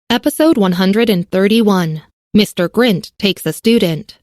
Episode 131. Mr. Grint Takes a Student.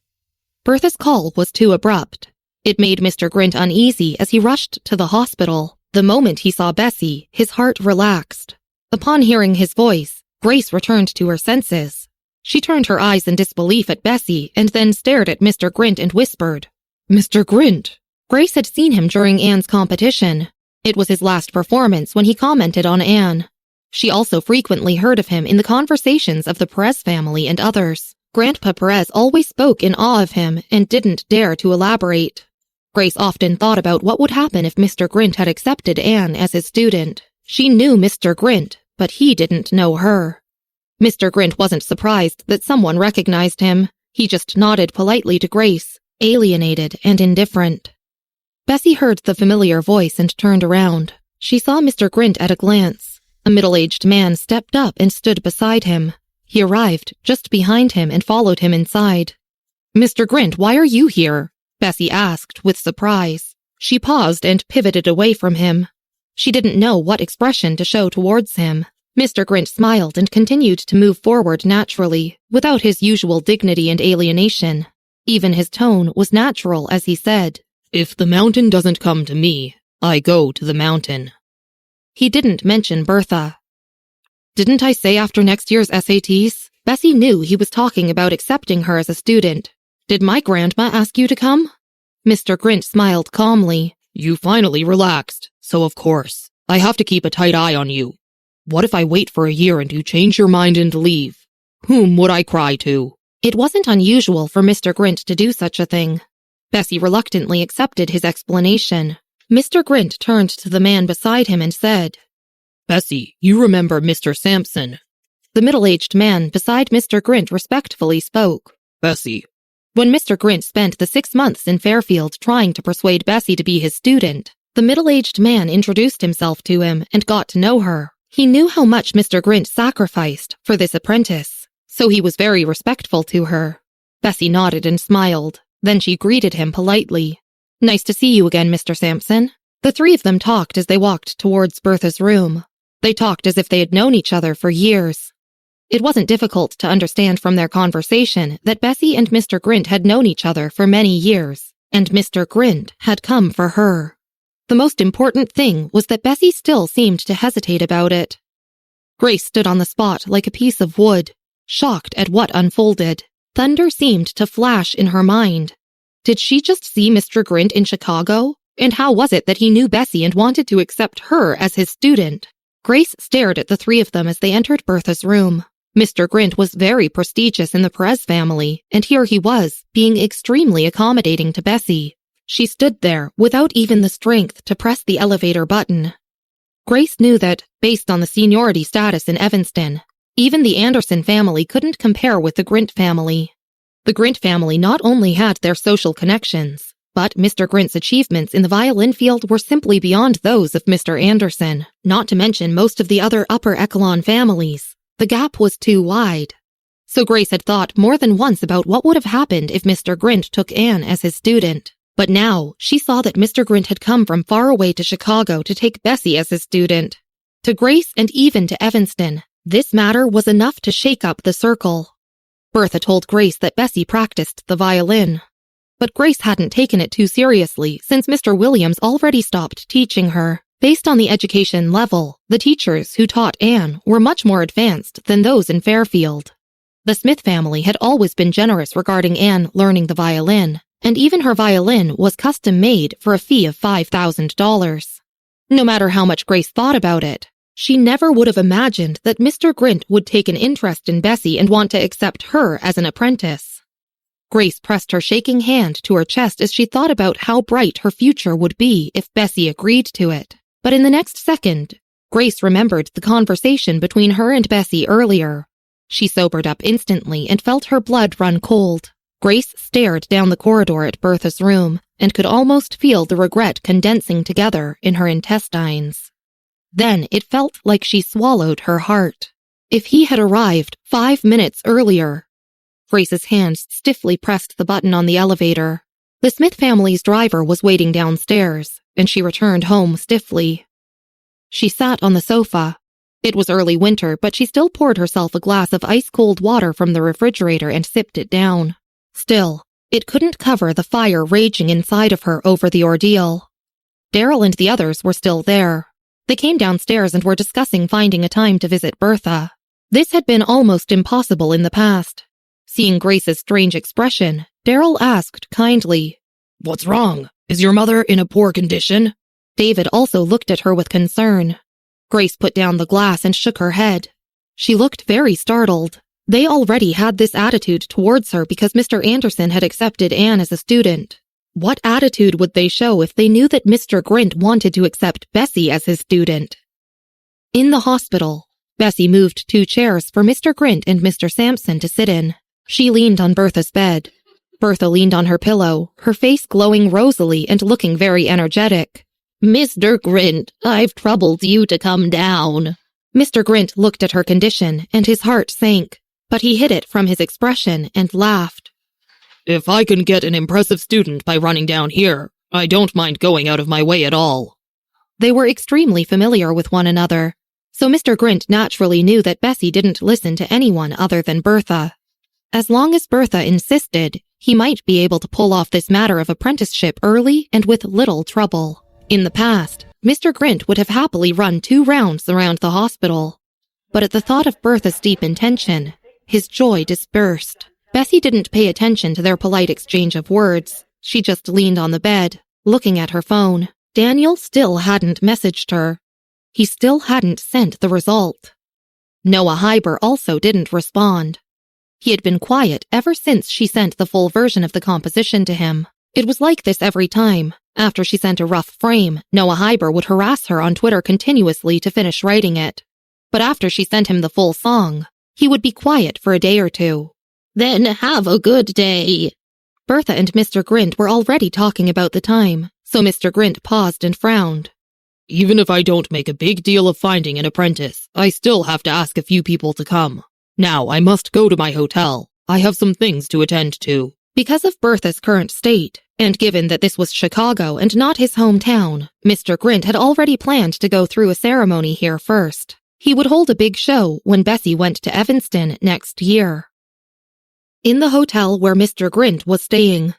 Bertha's call was too abrupt. It made Mr. Grint uneasy as he rushed to the hospital. The moment he saw Bessy, his heart relaxed. Upon hearing his voice, Grace returned to her senses. She turned her eyes in disbelief at Bessy and then stared at Mr. Grint and whispered, "Mr. Grint." Grace had seen him during Anne's competition. It was his last performance when he commented on Anne. She also frequently heard of him in the conversations of the Perez family and others. Grandpa Perez always spoke in awe of him and didn't dare to elaborate. Grace often thought about what would happen if Mr. Grint had accepted Anne as his student. She knew Mr. Grint, but he didn't know her. Mr. Grint wasn't surprised that someone recognized him. He just nodded politely to Grace, alienated and indifferent. Bessy heard the familiar voice and turned around. She saw Mr. Grint at a glance. A middle-aged man stepped up and stood beside him. He arrived just behind him and followed him inside. "Mr. Grint, why are you here?" Bessy asked with surprise. She paused and pivoted away from him. She didn't know what expression to show towards him. Mr. Grint smiled and continued to move forward naturally, without his usual dignity and alienation. Even his tone was natural as he said, "If the mountain doesn't come to me, I go to the mountain." He didn't mention Bertha. "Didn't I say after next year's SATs?" Bessy knew he was talking about accepting her as a student. "Did my grandma ask you to come?" Mr. Grint smiled calmly. "You finally relaxed, so of course. I have to keep a tight eye on you. What if I wait for a year and you change your mind and leave? Whom would I cry to?" It wasn't unusual for Mr. Grint to do such a thing. Bessy reluctantly accepted his explanation. Mr. Grint turned to the man beside him and said, "Bessy, you remember Mr. Sampson?" The middle-aged man beside Mr. Grint respectfully spoke. "Bessy." When Mr. Grint spent the 6 months in Fairfield trying to persuade Bessy to be his student, the middle-aged man introduced himself to him and got to know her. He knew how much Mr. Grint sacrificed for this apprentice, so he was very respectful to her. Bessy nodded and smiled. Then she greeted him politely. "Nice to see you again, Mr. Sampson." The three of them talked as they walked towards Bertha's room. They talked as if they had known each other for years. It wasn't difficult to understand from their conversation that Bessy and Mr. Grint had known each other for many years, and Mr. Grint had come for her. The most important thing was that Bessy still seemed to hesitate about it. Grace stood on the spot like a piece of wood, shocked at what unfolded. Thunder seemed to flash in her mind. Did she just see Mr. Grint in Chicago? And how was it that he knew Bessy and wanted to accept her as his student? Grace stared at the three of them as they entered Bertha's room. Mr. Grint was very prestigious in the Perez family, and here he was, being extremely accommodating to Bessy. She stood there without even the strength to press the elevator button. Grace knew that, based on the seniority status in Evanston, even the Anderson family couldn't compare with the Grint family. The Grint family not only had their social connections, but Mr. Grint's achievements in the violin field were simply beyond those of Mr. Anderson, not to mention most of the other upper echelon families. The gap was too wide. So Grace had thought more than once about what would have happened if Mr. Grint took Anne as his student. But now she saw that Mr. Grint had come from far away to Chicago to take Bessy as his student. To Grace and even to Evanston, this matter was enough to shake up the circle. Bertha told Grace that Bessy practiced the violin. But Grace hadn't taken it too seriously since Mr. Williams already stopped teaching her. Based on the education level, the teachers who taught Anne were much more advanced than those in Fairfield. The Smith family had always been generous regarding Anne learning the violin, and even her violin was custom-made for a fee of $5,000. No matter how much Grace thought about it, she never would have imagined that Mr. Grint would take an interest in Bessy and want to accept her as an apprentice. Grace pressed her shaking hand to her chest as she thought about how bright her future would be if Bessy agreed to it. But in the next second, Grace remembered the conversation between her and Bessy earlier. She sobered up instantly and felt her blood run cold. Grace stared down the corridor at Bertha's room and could almost feel the regret condensing together in her intestines. Then it felt like she swallowed her heart. If he had arrived 5 minutes earlier. Grace's hands stiffly pressed the button on the elevator. The Smith family's driver was waiting downstairs, and she returned home stiffly. She sat on the sofa. It was early winter, but she still poured herself a glass of ice-cold water from the refrigerator and sipped it down. Still, it couldn't cover the fire raging inside of her over the ordeal. Daryl and the others were still there. They came downstairs and were discussing finding a time to visit Bertha. This had been almost impossible in the past. Seeing Grace's strange expression, Daryl asked kindly, "What's wrong? Is your mother in a poor condition?" David also looked at her with concern. Grace put down the glass and shook her head. She looked very startled. They already had this attitude towards her because Mr. Anderson had accepted Anne as a student. What attitude would they show if they knew that Mr. Grint wanted to accept Bessy as his student? In the hospital, Bessy moved 2 chairs for Mr. Grint and Mr. Sampson to sit in. She leaned on Bertha's bed. Bertha leaned on her pillow, her face glowing rosily and looking very energetic. "Mr. Grint, I've troubled you to come down." Mr. Grint looked at her condition and his heart sank, but he hid it from his expression and laughed. "If I can get an impressive student by running down here, I don't mind going out of my way at all." They were extremely familiar with one another, so Mr. Grint naturally knew that Bessy didn't listen to anyone other than Bertha. As long as Bertha insisted, he might be able to pull off this matter of apprenticeship early and with little trouble. In the past, Mr. Grint would have happily run 2 rounds around the hospital. But at the thought of Bertha's deep intention, his joy dispersed. Bessy didn't pay attention to their polite exchange of words. She just leaned on the bed, looking at her phone. Daniel still hadn't messaged her. He still hadn't sent the result. Noah Hyber also didn't respond. He had been quiet ever since she sent the full version of the composition to him. It was like this every time. After she sent a rough frame, Noah Hyber would harass her on Twitter continuously to finish writing it. But after she sent him the full song, he would be quiet for a day or 2. "Then have a good day." Bertha and Mr. Grint were already talking about the time, so Mr. Grint paused and frowned. "Even if I don't make a big deal of finding an apprentice, I still have to ask a few people to come. Now I must go to my hotel. I have some things to attend to." Because of Bertha's current state, and given that this was Chicago and not his hometown, Mr. Grint had already planned to go through a ceremony here first. He would hold a big show when Bessy went to Evanston next year. In the hotel where Mr. Grint was staying.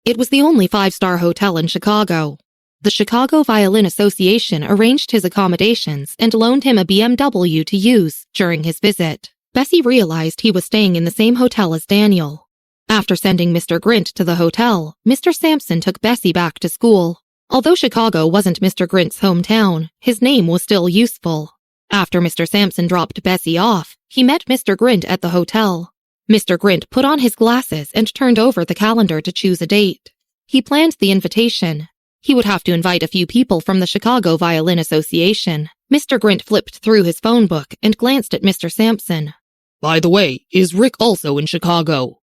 It was the only 5-star hotel in Chicago. The Chicago Violin Association arranged his accommodations and loaned him a BMW to use during his visit. Bessy realized he was staying in the same hotel as Daniel. After sending Mr. Grint to the hotel, Mr. Sampson took Bessy back to school. Although Chicago wasn't Mr. Grint's hometown, his name was still useful. After Mr. Sampson dropped Bessy off, he met Mr. Grint at the hotel. Mr. Grint put on his glasses and turned over the calendar to choose a date. He planned the invitation. He would have to invite a few people from the Chicago Violin Association. Mr. Grint flipped through his phone book and glanced at Mr. Sampson. "By the way, is Rick also in Chicago?"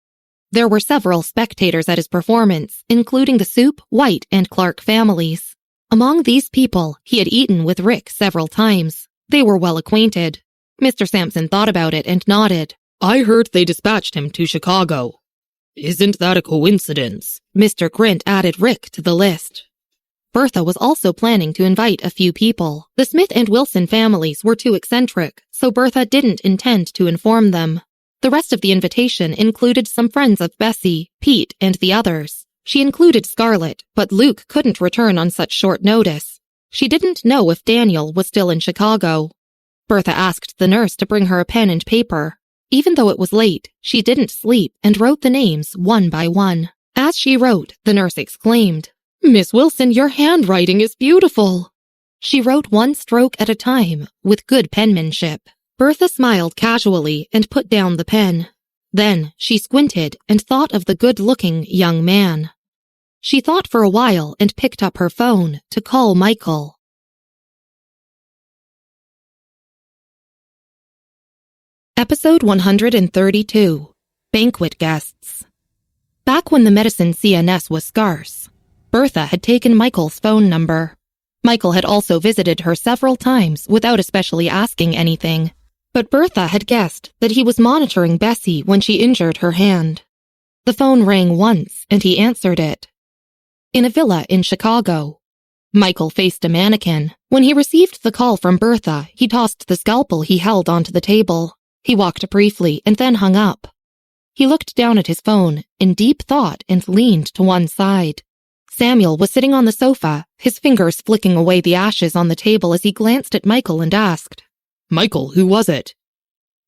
There were several spectators at his performance, including the Soup, White, and Clark families. Among these people, he had eaten with Rick several times. They were well acquainted. Mr. Sampson thought about it and nodded. "I heard they dispatched him to Chicago. Isn't that a coincidence?" Mr. Grint added Rick to the list. Bertha was also planning to invite a few people. The Smith and Wilson families were too eccentric, so Bertha didn't intend to inform them. The rest of the invitation included some friends of Bessy, Pete, and the others. She included Scarlett, but Luke couldn't return on such short notice. She didn't know if Daniel was still in Chicago. Bertha asked the nurse to bring her a pen and paper. Even though it was late, she didn't sleep and wrote the names one by one. As she wrote, the nurse exclaimed, "Miss Wilson, your handwriting is beautiful." She wrote one stroke at a time, with good penmanship. Bertha smiled casually and put down the pen. Then she squinted and thought of the good-looking young man. She thought for a while and picked up her phone to call Michael. Episode 132. Banquet Guests. Back when the medicine CNS was scarce, Bertha had taken Michael's phone number. Michael had also visited her several times without especially asking anything, but Bertha had guessed that he was monitoring Bessy when she injured her hand. The phone rang once, and he answered it. In a villa in Chicago. Michael faced a mannequin. When he received the call from Bertha, he tossed the scalpel he held onto the table. He walked briefly and then hung up. He looked down at his phone in deep thought and leaned to one side. Samuel was sitting on the sofa, his fingers flicking away the ashes on the table as he glanced at Michael and asked, Michael, who was it?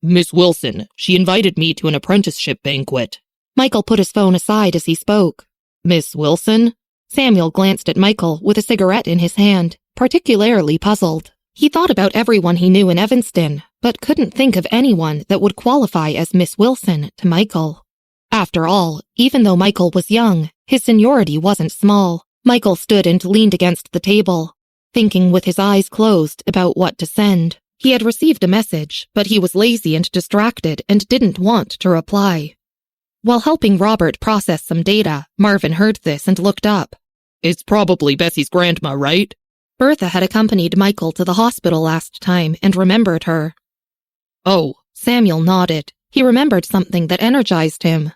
Miss Wilson. She invited me to an apprenticeship banquet. Michael put his phone aside as he spoke. Miss Wilson? Samuel glanced at Michael with a cigarette in his hand, particularly puzzled. He thought about everyone he knew in Evanston, but couldn't think of anyone that would qualify as Miss Wilson to Michael. After all, even though Michael was young, his seniority wasn't small. Michael stood and leaned against the table, thinking with his eyes closed about what to send. He had received a message, but he was lazy and distracted and didn't want to reply. While helping Robert process some data, Marvin heard this and looked up. It's probably Bessy's grandma, right? Bertha had accompanied Michael to the hospital last time and remembered her. Oh. Samuel nodded. He remembered something that energized him.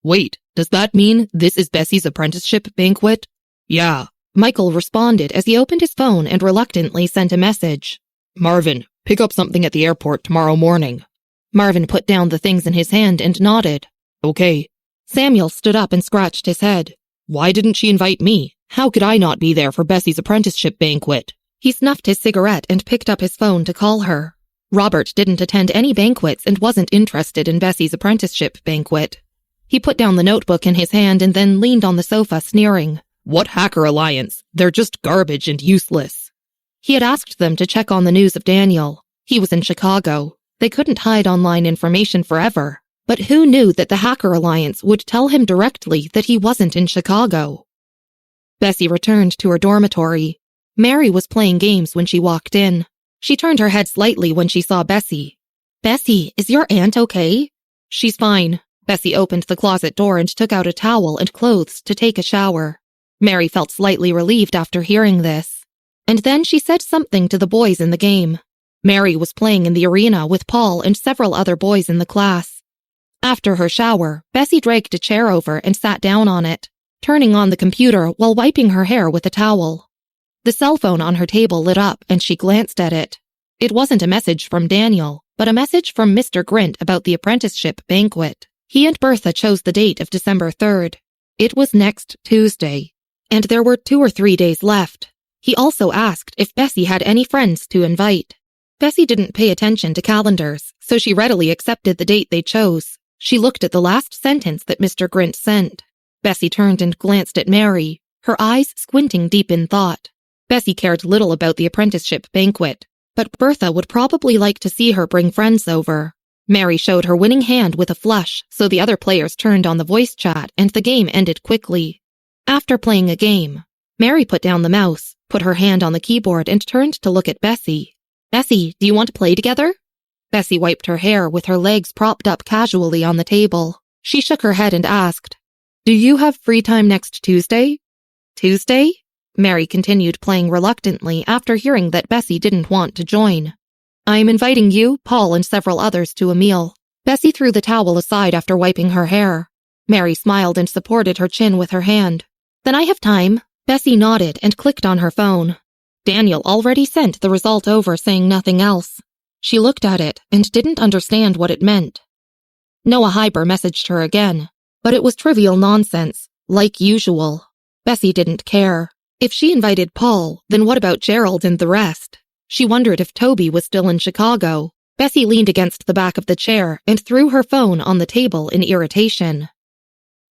Wait, does that mean this is Bessy's apprenticeship banquet? Yeah. Michael responded as he opened his phone and reluctantly sent a message. Marvin, pick up something at the airport tomorrow morning. Marvin put down the things in his hand and nodded. Okay. Samuel stood up and scratched his head. Why didn't she invite me? How could I not be there for Bessy's apprenticeship banquet? He snuffed his cigarette and picked up his phone to call her. Robert didn't attend any banquets and wasn't interested in Bessy's apprenticeship banquet. He put down the notebook in his hand and then leaned on the sofa, sneering. What hacker alliance? They're just garbage and useless. He had asked them to check on the news of Daniel. He was in Chicago. They couldn't hide online information forever. But who knew that the hacker alliance would tell him directly that he wasn't in Chicago? Bessy returned to her dormitory. Mary was playing games when she walked in. She turned her head slightly when she saw Bessy. Bessy, is your aunt okay? She's fine. Bessy opened the closet door and took out a towel and clothes to take a shower. Mary felt slightly relieved after hearing this. And then she said something to the boys in the game. Mary was playing in the arena with Paul and several other boys in the class. After her shower, Bessy dragged a chair over and sat down on it, turning on the computer while wiping her hair with a towel. The cell phone on her table lit up and she glanced at it. It wasn't a message from Daniel, but a message from Mr. Grint about the apprenticeship banquet. He and Bertha chose the date of December 3rd. It was next Tuesday, and there were 2 or 3 days left. He also asked if Bessy had any friends to invite. Bessy didn't pay attention to calendars, so she readily accepted the date they chose. She looked at the last sentence that Mr. Grint sent. Bessy turned and glanced at Mary, her eyes squinting deep in thought. Bessy cared little about the apprenticeship banquet, but Bertha would probably like to see her bring friends over. Mary showed her winning hand with a flush, so the other players turned on the voice chat and the game ended quickly. After playing a game, Mary put down the mouse, put her hand on the keyboard and turned to look at Bessy. Bessy, do you want to play together? Bessy wiped her hair with her legs propped up casually on the table. She shook her head and asked, Do you have free time next Tuesday? Tuesday? Mary continued playing reluctantly after hearing that Bessy didn't want to join. I'm inviting you, Paul, and several others to a meal. Bessy threw the towel aside after wiping her hair. Mary smiled and supported her chin with her hand. Then I have time. Bessy nodded and clicked on her phone. Daniel already sent the result over saying nothing else. She looked at it and didn't understand what it meant. Noah Hyber messaged her again, but it was trivial nonsense, like usual. Bessy didn't care. If she invited Paul, then what about Gerald and the rest? She wondered if Toby was still in Chicago. Bessy leaned against the back of the chair and threw her phone on the table in irritation.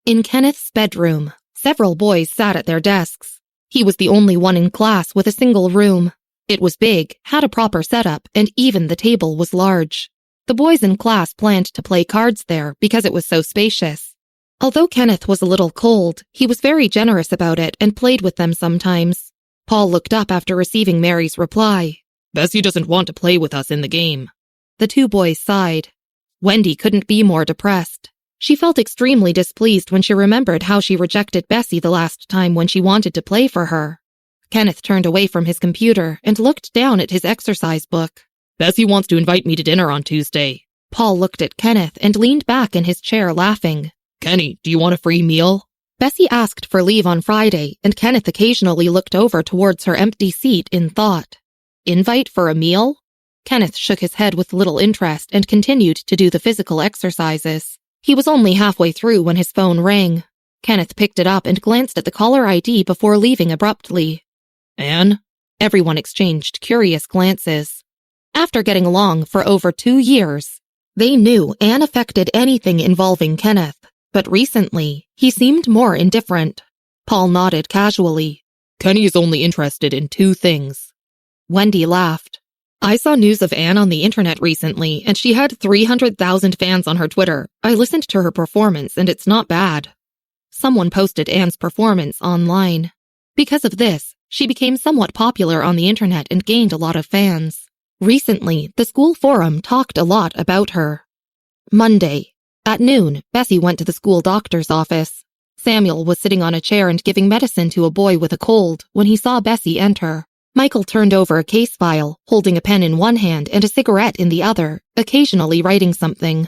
In Kenneth's bedroom, several boys sat at their desks. He was the only one in class with a single room. It was big, had a proper setup, and even the table was large. The boys in class planned to play cards there because it was so spacious. Although Kenneth was a little cold, he was very generous about it and played with them sometimes. Paul looked up after receiving Mary's reply. Bessy doesn't want to play with us in the game. The 2 boys sighed. Wendy couldn't be more depressed. She felt extremely displeased when she remembered how she rejected Bessy the last time when she wanted to play for her. Kenneth turned away from his computer and looked down at his exercise book. Bessy wants to invite me to dinner on Tuesday. Paul looked at Kenneth and leaned back in his chair laughing. Kenny, do you want a free meal? Bessy asked for leave on Friday, and Kenneth occasionally looked over towards her empty seat in thought. Invite for a meal? Kenneth shook his head with little interest and continued to do the physical exercises. He was only halfway through when his phone rang. Kenneth picked it up and glanced at the caller ID before leaving abruptly. Anne? Everyone exchanged curious glances. After getting along for over 2 years, they knew Anne affected anything involving Kenneth, but recently, he seemed more indifferent. Paul nodded casually. Kenny is only interested in 2 things. Wendy laughed. I saw news of Anne on the internet recently, and she had 300,000 fans on her Twitter. I listened to her performance, and it's not bad. Someone posted Anne's performance online. Because of this, she became somewhat popular on the internet and gained a lot of fans. Recently, the school forum talked a lot about her. Monday. At noon, Bessy went to the school doctor's office. Samuel was sitting on a chair and giving medicine to a boy with a cold when he saw Bessy enter. Michael turned over a case file, holding a pen in one hand and a cigarette in the other, occasionally writing something.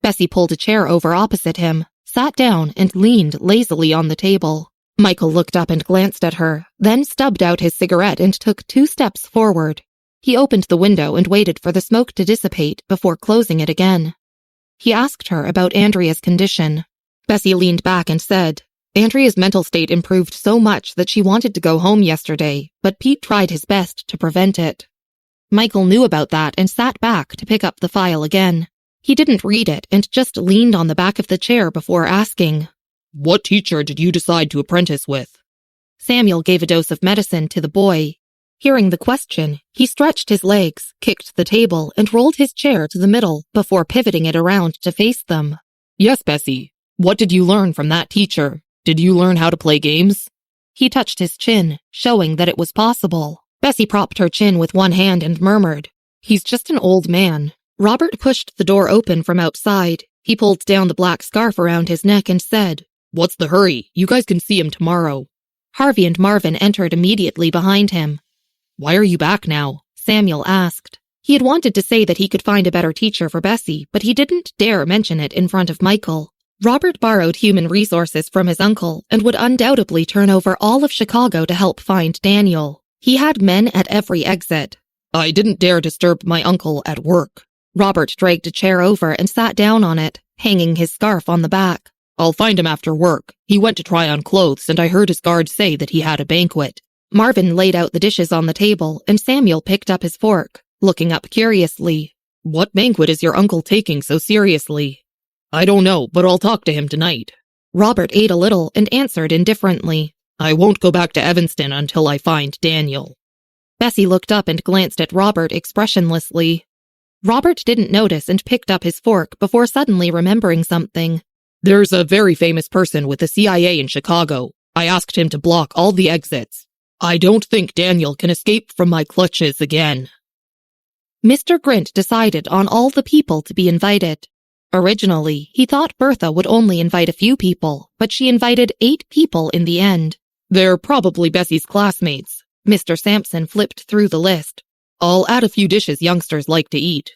Bessy pulled a chair over opposite him, sat down, and leaned lazily on the table. Michael looked up and glanced at her, then stubbed out his cigarette and took 2 steps forward. He opened the window and waited for the smoke to dissipate before closing it again. He asked her about Andrea's condition. Bessy leaned back and said, Andrea's mental state improved so much that she wanted to go home yesterday, but Pete tried his best to prevent it. Michael knew about that and sat back to pick up the file again. He didn't read it and just leaned on the back of the chair before asking, What teacher did you decide to apprentice with? Samuel gave a dose of medicine to the boy. Hearing the question, he stretched his legs, kicked the table, and rolled his chair to the middle before pivoting it around to face them. Yes, Bessy. What did you learn from that teacher? Did you learn how to play games? He touched his chin, showing that it was possible. Bessy propped her chin with one hand and murmured, He's just an old man. Robert pushed the door open from outside. He pulled down the black scarf around his neck and said, What's the hurry? You guys can see him tomorrow. Harvey and Marvin entered immediately behind him. Why are you back now? Samuel asked. He had wanted to say that he could find a better teacher for Bessy, but he didn't dare mention it in front of Michael. Robert borrowed human resources from his uncle and would undoubtedly turn over all of Chicago to help find Daniel. He had men at every exit. I didn't dare disturb my uncle at work. Robert dragged a chair over and sat down on it, hanging his scarf on the back. I'll find him after work. He went to try on clothes and I heard his guard say that he had a banquet. Marvin laid out the dishes on the table and Samuel picked up his fork, looking up curiously. What banquet is your uncle taking so seriously? I don't know, but I'll talk to him tonight. Robert ate a little and answered indifferently. I won't go back to Evanston until I find Daniel. Bessy looked up and glanced at Robert expressionlessly. Robert didn't notice and picked up his fork before suddenly remembering something. There's a very famous person with the CIA in Chicago. I asked him to block all the exits. I don't think Daniel can escape from my clutches again. Mr. Grint decided on all the people to be invited. Originally, he thought Bertha would only invite a few people, but she invited 8 people in the end. They're probably Bessy's classmates. Mr. Sampson flipped through the list. I'll add a few dishes youngsters like to eat.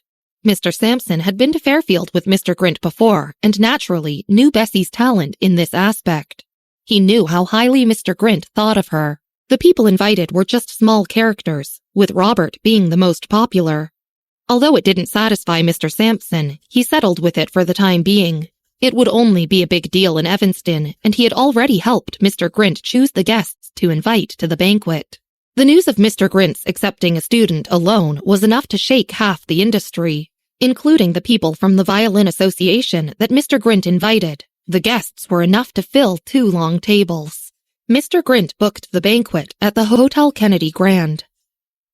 Mr. Sampson had been to Fairfield with Mr. Grint before, and naturally knew Bessy's talent in this aspect. He knew how highly Mr. Grint thought of her. The people invited were just small characters, with Robert being the most popular. Although it didn't satisfy Mr. Sampson, he settled with it for the time being. It would only be a big deal in Evanston, and he had already helped Mr. Grint choose the guests to invite to the banquet. The news of Mr. Grint's accepting a student alone was enough to shake half the industry, including the people from the Violin Association that Mr. Grint invited. The guests were enough to fill 2 long tables. Mr. Grint booked the banquet at the Hotel Kennedy Grand.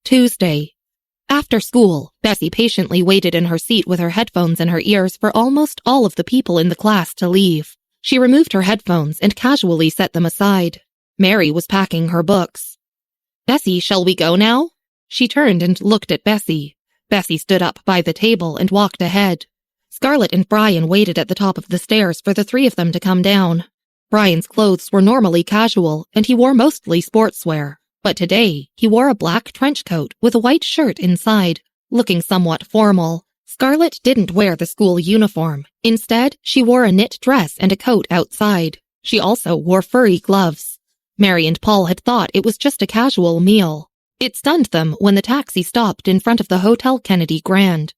Tuesday. After school, Bessy patiently waited in her seat with her headphones in her ears for almost all of the people in the class to leave. She removed her headphones and casually set them aside. Mary was packing her books. Bessy, shall we go now? She turned and looked at Bessy. Bessy stood up by the table and walked ahead. Scarlett and Brian waited at the top of the stairs for the 3 of them to come down. Brian's clothes were normally casual, and he wore mostly sportswear. But today, he wore a black trench coat with a white shirt inside, looking somewhat formal. Scarlett didn't wear the school uniform. Instead, she wore a knit dress and a coat outside. She also wore furry gloves. Mary and Paul had thought it was just a casual meal. It stunned them when the taxi stopped in front of the Hotel Kennedy Grand.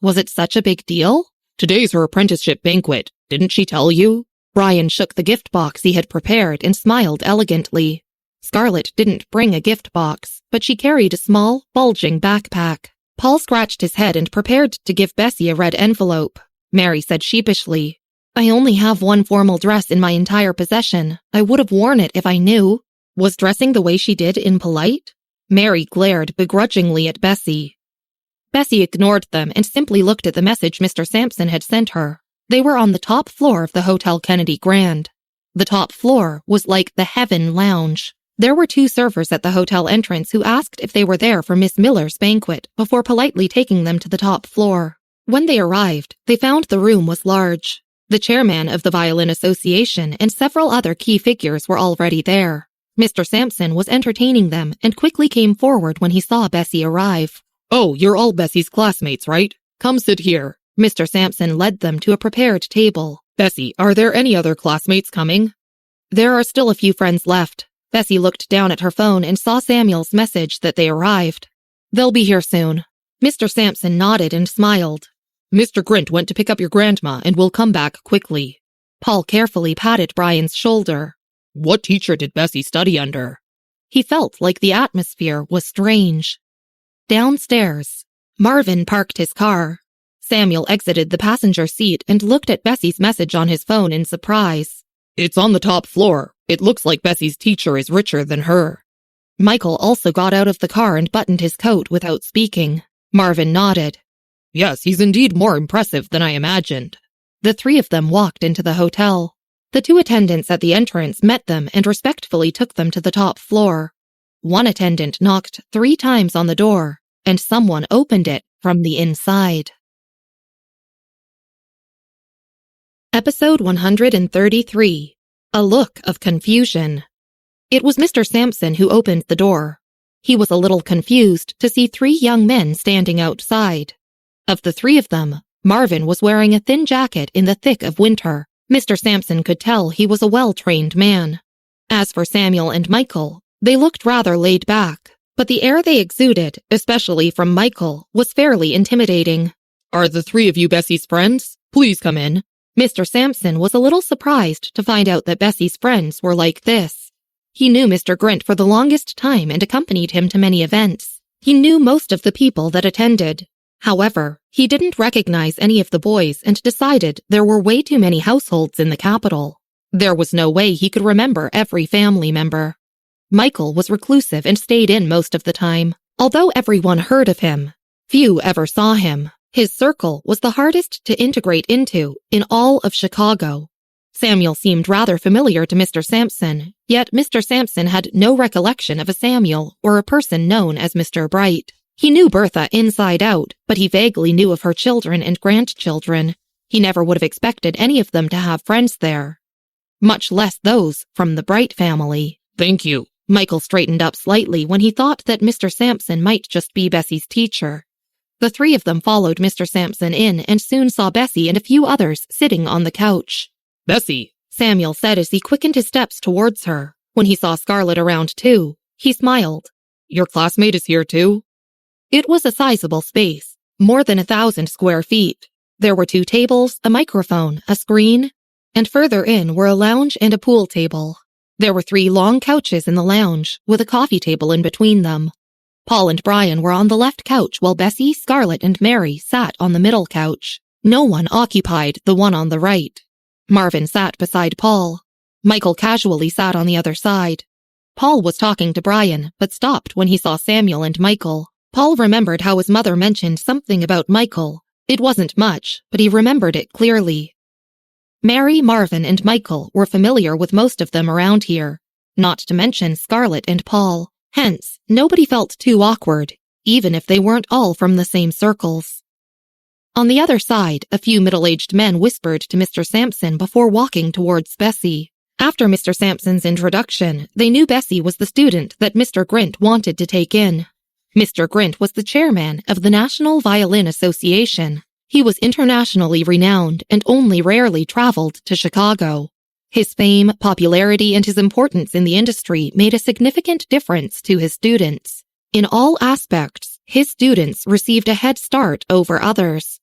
Was it such a big deal? Today's her apprenticeship banquet. Didn't she tell you? Brian shook the gift box he had prepared and smiled elegantly. Scarlett didn't bring a gift box, but she carried a small, bulging backpack. Paul scratched his head and prepared to give Bessy a red envelope. Mary said sheepishly, "I only have one formal dress in my entire possession. I would have worn it if I knew." Was dressing the way she did impolite? Mary glared begrudgingly at Bessy. Bessy ignored them and simply looked at the message Mr. Sampson had sent her. They were on the top floor of the Hotel Kennedy Grand. The top floor was like the Heaven Lounge. There were 2 servers at the hotel entrance who asked if they were there for Miss Miller's banquet before politely taking them to the top floor. When they arrived, they found the room was large. The chairman of the Violin Association and several other key figures were already there. Mr. Sampson was entertaining them and quickly came forward when he saw Bessy arrive. "Oh, you're all Bessy's classmates, right? Come sit here." Mr. Sampson led them to a prepared table. "Bessy, are there any other classmates coming?" "There are still a few friends left." Bessy looked down at her phone and saw Samuel's message that they arrived. "They'll be here soon." Mr. Sampson nodded and smiled. "Mr. Grint went to pick up your grandma and will come back quickly." Paul carefully patted Brian's shoulder. "What teacher did Bessy study under?" He felt like the atmosphere was strange. Downstairs, Marvin parked his car. Samuel exited the passenger seat and looked at Bessy's message on his phone in surprise. "It's on the top floor. It looks like Bessy's teacher is richer than her." Michael also got out of the car and buttoned his coat without speaking. Marvin nodded. "Yes, he's indeed more impressive than I imagined." The 3 of them walked into the hotel. The 2 attendants at the entrance met them and respectfully took them to the top floor. One attendant knocked 3 times on the door, and someone opened it from the inside. Episode 133. A Look of Confusion. It was Mr. Sampson who opened the door. He was a little confused to see 3 young men standing outside. Of the 3 of them, Marvin was wearing a thin jacket in the thick of winter. Mr. Sampson could tell he was a well-trained man. As for Samuel and Michael, they looked rather laid back, but the air they exuded, especially from Michael, was fairly intimidating. "Are the 3 of you Bessy's friends? Please come in." Mr. Sampson was a little surprised to find out that Bessy's friends were like this. He knew Mr. Grint for the longest time and accompanied him to many events. He knew most of the people that attended. However, he didn't recognize any of the boys and decided there were way too many households in the capital. There was no way he could remember every family member. Michael was reclusive and stayed in most of the time. Although everyone heard of him, few ever saw him. His circle was the hardest to integrate into in all of Chicago. Samuel seemed rather familiar to Mr. Sampson, yet Mr. Sampson had no recollection of a Samuel or a person known as Mr. Bright. He knew Bertha inside out, but he vaguely knew of her children and grandchildren. He never would have expected any of them to have friends there, much less those from the Bright family. "Thank you." Michael straightened up slightly when he thought that Mr. Sampson might just be Bessy's teacher. The 3 of them followed Mr. Sampson in and soon saw Bessy and a few others sitting on the couch. "Bessy," Samuel said as he quickened his steps towards her. When he saw Scarlett around too, he smiled. "Your classmate is here too?" It was a sizable space, more than 1,000 square feet. There were 2 tables, a microphone, a screen, and further in were a lounge and a pool table. There were 3 long couches in the lounge, with a coffee table in between them. Paul and Brian were on the left couch while Bessy, Scarlett, and Mary sat on the middle couch. No one occupied the one on the right. Marvin sat beside Paul. Michael casually sat on the other side. Paul was talking to Brian, but stopped when he saw Samuel and Michael. Paul remembered how his mother mentioned something about Michael. It wasn't much, but he remembered it clearly. Mary, Marvin, and Michael were familiar with most of them around here, not to mention Scarlett and Paul. Hence, nobody felt too awkward, even if they weren't all from the same circles. On the other side, a few middle-aged men whispered to Mr. Sampson before walking towards Bessy. After Mr. Sampson's introduction, they knew Bessy was the student that Mr. Grint wanted to take in. Mr. Grint was the chairman of the National Violin Association. He was internationally renowned and only rarely traveled to Chicago. His fame, popularity, and his importance in the industry made a significant difference to his students. In all aspects, his students received a head start over others.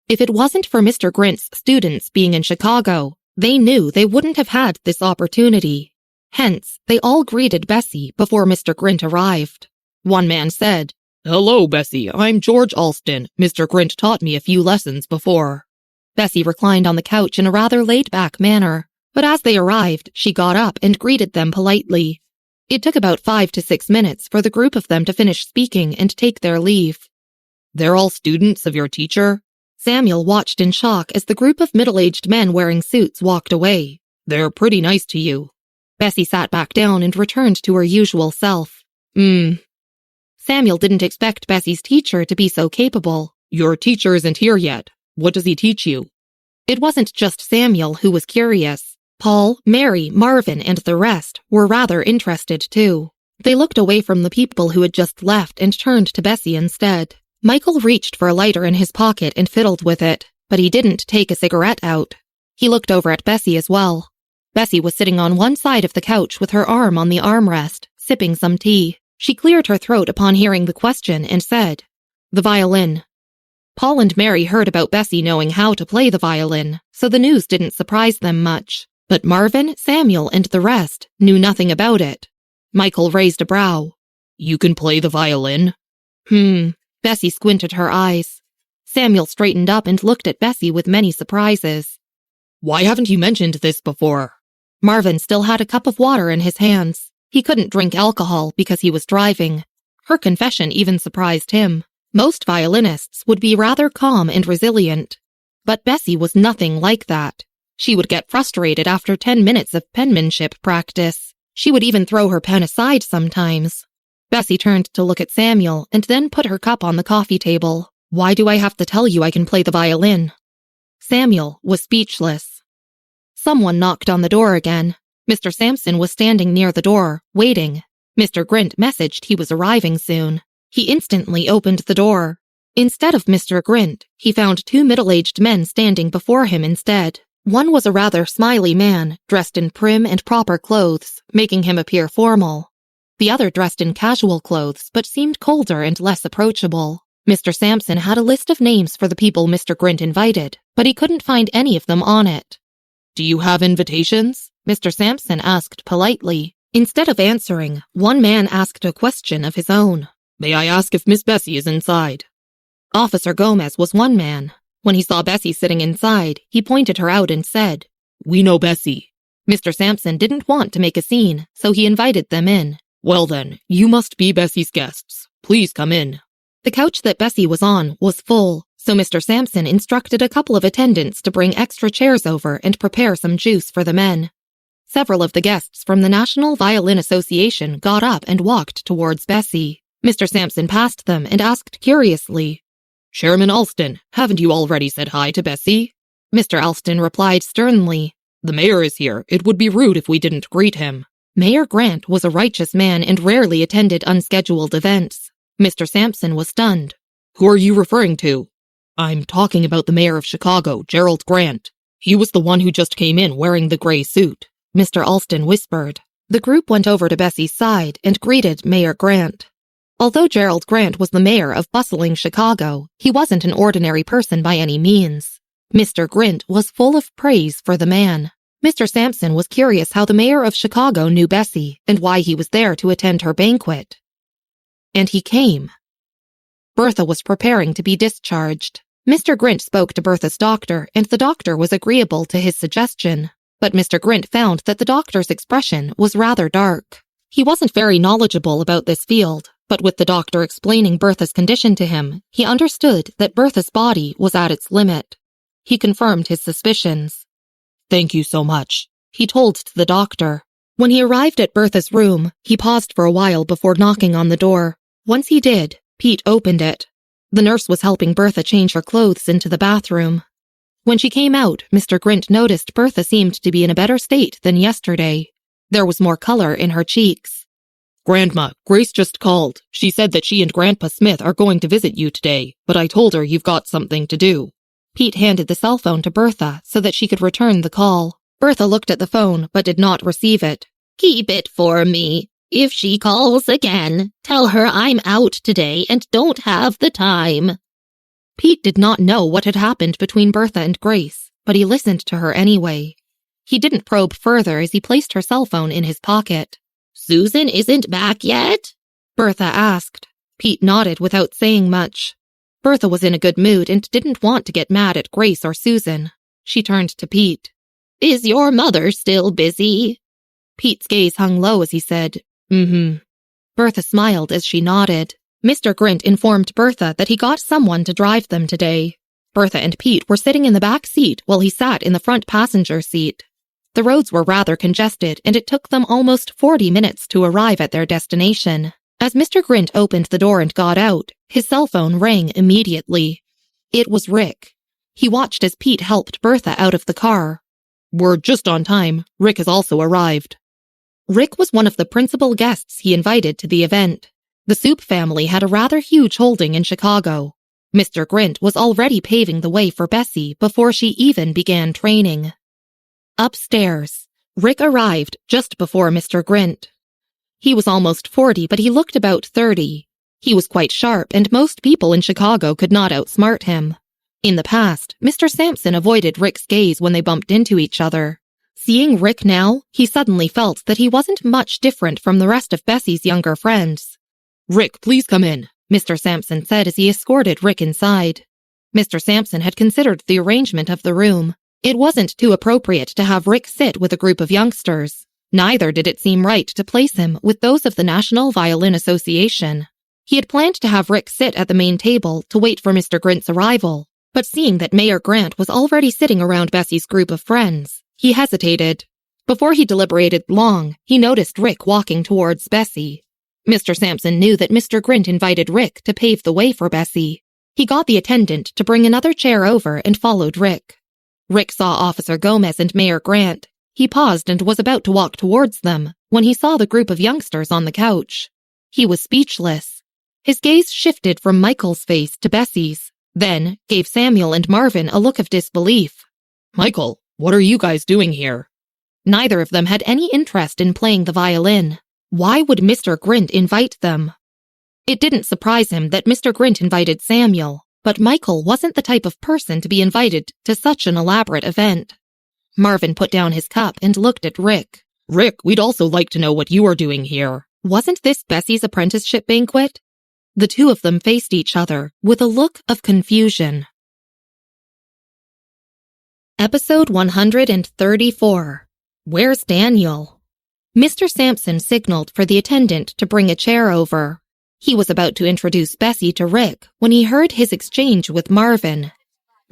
If it wasn't for Mr. Grint's students being in Chicago, they knew they wouldn't have had this opportunity. Hence, they all greeted Bessy before Mr. Grint arrived. One man said, "Hello, Bessy. I'm George Alston. Mr. Grint taught me a few lessons before." Bessy reclined on the couch in a rather laid-back manner, but as they arrived, she got up and greeted them politely. It took about 5 to 6 minutes for the group of them to finish speaking and take their leave. "They're all students of your teacher?" Samuel watched in shock as the group of middle-aged men wearing suits walked away. "They're pretty nice to you." Bessy sat back down and returned to her usual self. Samuel didn't expect Bessy's teacher to be so capable. "Your teacher isn't here yet. What does he teach you?" It wasn't just Samuel who was curious. Paul, Mary, Marvin, and the rest were rather interested too. They looked away from the people who had just left and turned to Bessy instead. Michael reached for a lighter in his pocket and fiddled with it, but he didn't take a cigarette out. He looked over at Bessy as well. Bessy was sitting on one side of the couch with her arm on the armrest, sipping some tea. She cleared her throat upon hearing the question and said, "The violin." Paul and Mary heard about Bessy knowing how to play the violin, so the news didn't surprise them much. But Marvin, Samuel, and the rest knew nothing about it. Michael raised a brow. "You can play the violin?" Bessy squinted her eyes. Samuel straightened up and looked at Bessy with many surprises. "Why haven't you mentioned this before?" Marvin still had a cup of water in his hands. He couldn't drink alcohol because he was driving. Her confession even surprised him. Most violinists would be rather calm and resilient. But Bessy was nothing like that. She would get frustrated after 10 minutes of penmanship practice. She would even throw her pen aside sometimes. Bessy turned to look at Samuel and then put her cup on the coffee table. "Why do I have to tell you I can play the violin?" Samuel was speechless. Someone knocked on the door again. Mr. Sampson was standing near the door, waiting. Mr. Grint messaged he was arriving soon. He instantly opened the door. Instead of Mr. Grint, he found 2 middle-aged men standing before him instead. One was a rather smiley man, dressed in prim and proper clothes, making him appear formal. The other dressed in casual clothes, but seemed colder and less approachable. Mr. Sampson had a list of names for the people Mr. Grint invited, but he couldn't find any of them on it. "Do you have invitations?" Mr. Sampson asked politely. Instead of answering, one man asked a question of his own. "May I ask if Miss Bessy is inside?" Officer Gomez was one man. When he saw Bessy sitting inside, he pointed her out and said, "We know Bessy." Mr. Sampson didn't want to make a scene, so he invited them in. "Well then, you must be Bessy's guests. Please come in." The couch that Bessy was on was full, so Mr. Sampson instructed a couple of attendants to bring extra chairs over and prepare some juice for the men. Several of the guests from the National Violin Association got up and walked towards Bessy. Mr. Sampson passed them and asked curiously, "Chairman Alston, haven't you already said hi to Bessy?" Mr. Alston replied sternly, "The mayor is here. It would be rude if we didn't greet him." Mayor Grant was a righteous man and rarely attended unscheduled events. Mr. Sampson was stunned. "Who are you referring to?" "I'm talking about the mayor of Chicago, Gerald Grant. He was the one who just came in wearing the gray suit," Mr. Alston whispered. The group went over to Bessy's side and greeted Mayor Grant. Although Gerald Grant was the mayor of bustling Chicago, he wasn't an ordinary person by any means. Mr. Grint was full of praise for the man. Mr. Sampson was curious how the mayor of Chicago knew Bessy and why he was there to attend her banquet. And he came. Bertha was preparing to be discharged. Mr. Grint spoke to Bertha's doctor, and the doctor was agreeable to his suggestion. But Mr. Grint found that the doctor's expression was rather dark. He wasn't very knowledgeable about this field, but with the doctor explaining Bertha's condition to him, he understood that Bertha's body was at its limit. He confirmed his suspicions. "Thank you so much," he told to the doctor. When he arrived at Bertha's room, he paused for a while before knocking on the door. Once he did, Pete opened it. The nurse was helping Bertha change her clothes into the bathroom. When she came out, Mr. Grint noticed Bertha seemed to be in a better state than yesterday. There was more color in her cheeks. "Grandma, Grace just called. She said that she and Grandpa Smith are going to visit you today, but I told her you've got something to do." Pete handed the cell phone to Bertha so that she could return the call. Bertha looked at the phone but did not receive it. "Keep it for me. If she calls again, tell her I'm out today and don't have the time. Pete did not know what had happened between Bertha and Grace, but he listened to her anyway. He didn't probe further as he placed her cell phone in his pocket. Susan isn't back yet? Bertha asked. Pete nodded without saying much. Bertha was in a good mood and didn't want to get mad at Grace or Susan. She turned to Pete. Is your mother still busy? Pete's gaze hung low as he said, Bertha smiled as she nodded. Mr. Grint informed Bertha that he got someone to drive them today. Bertha and Pete were sitting in the back seat while he sat in the front passenger seat. The roads were rather congested and it took them almost 40 minutes to arrive at their destination. As Mr. Grint opened the door and got out, his cell phone rang immediately. It was Rick. He watched as Pete helped Bertha out of the car. We're just on time. Rick has also arrived. Rick was one of the principal guests he invited to the event. The Soup family had a rather huge holding in Chicago. Mr. Grint was already paving the way for Bessy before she even began training. Upstairs, Rick arrived just before Mr. Grint. He was almost 40, but he looked about 30. He was quite sharp, and most people in Chicago could not outsmart him. In the past, Mr. Sampson avoided Rick's gaze when they bumped into each other. Seeing Rick now, he suddenly felt that he wasn't much different from the rest of Bessy's younger friends. Rick, please come in, Mr. Sampson said as he escorted Rick inside. Mr. Sampson had considered the arrangement of the room. It wasn't too appropriate to have Rick sit with a group of youngsters. Neither did it seem right to place him with those of the National Violin Association. He had planned to have Rick sit at the main table to wait for Mr. Grint's arrival, but seeing that Mayor Grant was already sitting around Bessy's group of friends, he hesitated. Before he deliberated long, he noticed Rick walking towards Bessy. Mr. Sampson knew that Mr. Grint invited Rick to pave the way for Bessy. He got the attendant to bring another chair over and followed Rick. Rick saw Officer Gomez and Mayor Grant. He paused and was about to walk towards them when he saw the group of youngsters on the couch. He was speechless. His gaze shifted from Michael's face to Bessy's, then gave Samuel and Marvin a look of disbelief. Michael, what are you guys doing here? Neither of them had any interest in playing the violin. Why would Mr. Grint invite them? It didn't surprise him that Mr. Grint invited Samuel, but Michael wasn't the type of person to be invited to such an elaborate event. Marvin put down his cup and looked at Rick. Rick, we'd also like to know what you are doing here. Wasn't this Bessy's apprenticeship banquet? The two of them faced each other with a look of confusion. Episode 134. Where's Daniel? Mr. Sampson signaled for the attendant to bring a chair over. He was about to introduce Bessy to Rick when he heard his exchange with Marvin.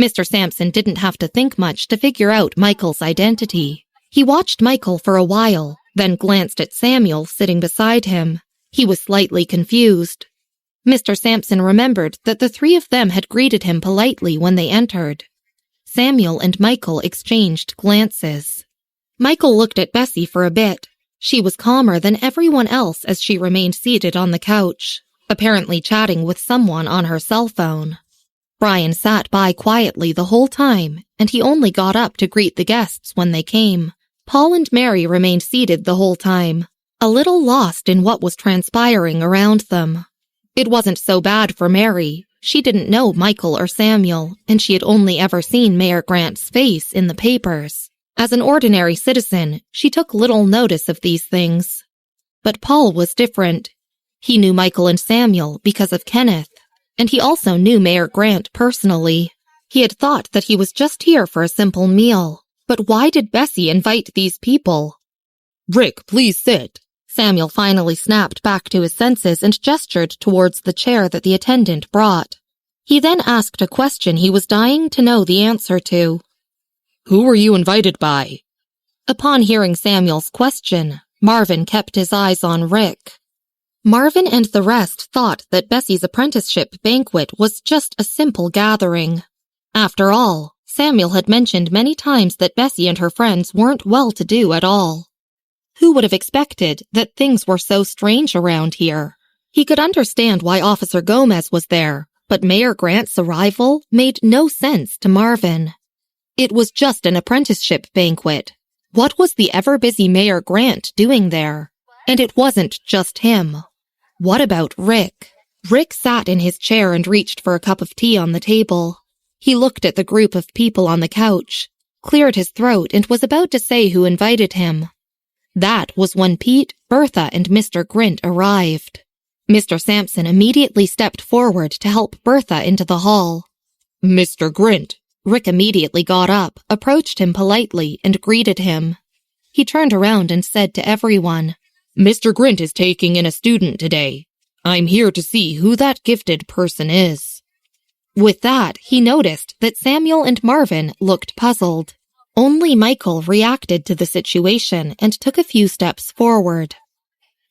Mr. Sampson didn't have to think much to figure out Michael's identity. He watched Michael for a while, then glanced at Samuel sitting beside him. He was slightly confused. Mr. Sampson remembered that the three of them had greeted him politely when they entered. Samuel and Michael exchanged glances. Michael looked at Bessy for a bit. She was calmer than everyone else as she remained seated on the couch, apparently chatting with someone on her cell phone. Brian sat by quietly the whole time, and he only got up to greet the guests when they came. Paul and Mary remained seated the whole time, a little lost in what was transpiring around them. It wasn't so bad for Mary. She didn't know Michael or Samuel, and she had only ever seen Mayor Grant's face in the papers. As an ordinary citizen, she took little notice of these things. But Paul was different. He knew Michael and Samuel because of Kenneth, and he also knew Mayor Grant personally. He had thought that he was just here for a simple meal. But why did Bessy invite these people? Rick, please sit. Samuel finally snapped back to his senses and gestured towards the chair that the attendant brought. He then asked a question he was dying to know the answer to. Who were you invited by? Upon hearing Samuel's question, Marvin kept his eyes on Rick. Marvin and the rest thought that Bessy's apprenticeship banquet was just a simple gathering. After all, Samuel had mentioned many times that Bessy and her friends weren't well-to-do at all. Who would have expected that things were so strange around here? He could understand why Officer Gomez was there, but Mayor Grant's arrival made no sense to Marvin. It was just an apprenticeship banquet. What was the ever-busy Mayor Grant doing there? And it wasn't just him. What about Rick? Rick sat in his chair and reached for a cup of tea on the table. He looked at the group of people on the couch, cleared his throat, and was about to say who invited him. That was when Pete, Bertha, and Mr. Grint arrived. Mr. Sampson immediately stepped forward to help Bertha into the hall. Mr. Grint. Rick immediately got up, approached him politely, and greeted him. He turned around and said to everyone, Mr. Grint is taking in a student today. I'm here to see who that gifted person is. With that, he noticed that Samuel and Marvin looked puzzled. Only Michael reacted to the situation and took a few steps forward.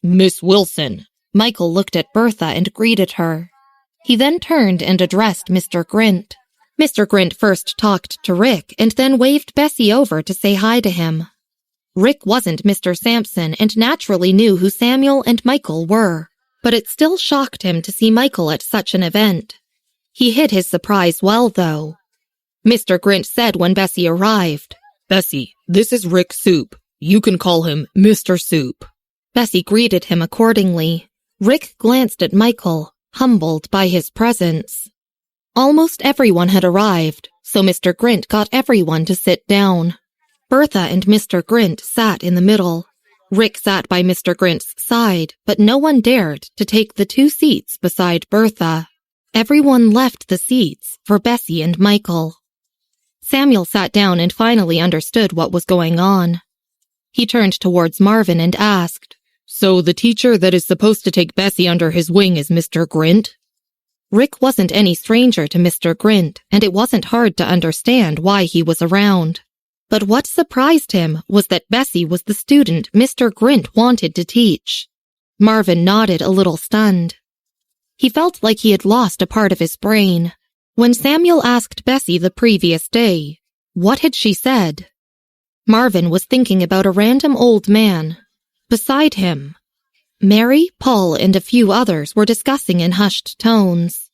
Miss Wilson. Michael looked at Bertha and greeted her. He then turned and addressed Mr. Grint. Mr. Grint first talked to Rick and then waved Bessy over to say hi to him. Rick wasn't Mr. Sampson and naturally knew who Samuel and Michael were, but it still shocked him to see Michael at such an event. He hid his surprise well, though. Mr. Grint said when Bessy arrived, Bessy, this is Rick Soup. You can call him Mr. Soup. Bessy greeted him accordingly. Rick glanced at Michael, humbled by his presence. Almost everyone had arrived, so Mr. Grint got everyone to sit down. Bertha and Mr. Grint sat in the middle. Rick sat by Mr. Grint's side, but no one dared to take the 2 seats beside Bertha. Everyone left the seats for Bessy and Michael. Samuel sat down and finally understood what was going on. He turned towards Marvin and asked, So the teacher that is supposed to take Bessy under his wing is Mr. Grint? Rick wasn't any stranger to Mr. Grint, and it wasn't hard to understand why he was around. But what surprised him was that Bessy was the student Mr. Grint wanted to teach. Marvin nodded a little stunned. He felt like he had lost a part of his brain. When Samuel asked Bessy the previous day, what had she said? Marvin was thinking about a random old man. Beside him, Mary, Paul, and a few others were discussing in hushed tones.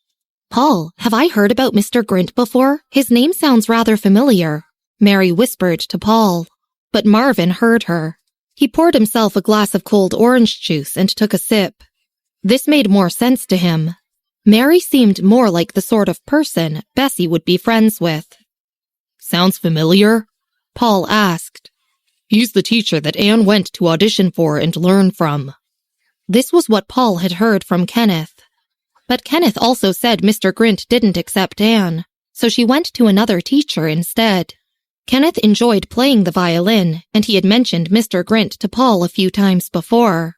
Paul, have I heard about Mr. Grint before? His name sounds rather familiar, Mary whispered to Paul. But Marvin heard her. He poured himself a glass of cold orange juice and took a sip. This made more sense to him. Mary seemed more like the sort of person Bessy would be friends with. Sounds familiar? Paul asked. He's the teacher that Anne went to audition for and learn from. This was what Paul had heard from Kenneth. But Kenneth also said Mr. Grint didn't accept Anne, so she went to another teacher instead. Kenneth enjoyed playing the violin, and he had mentioned Mr. Grint to Paul a few times before.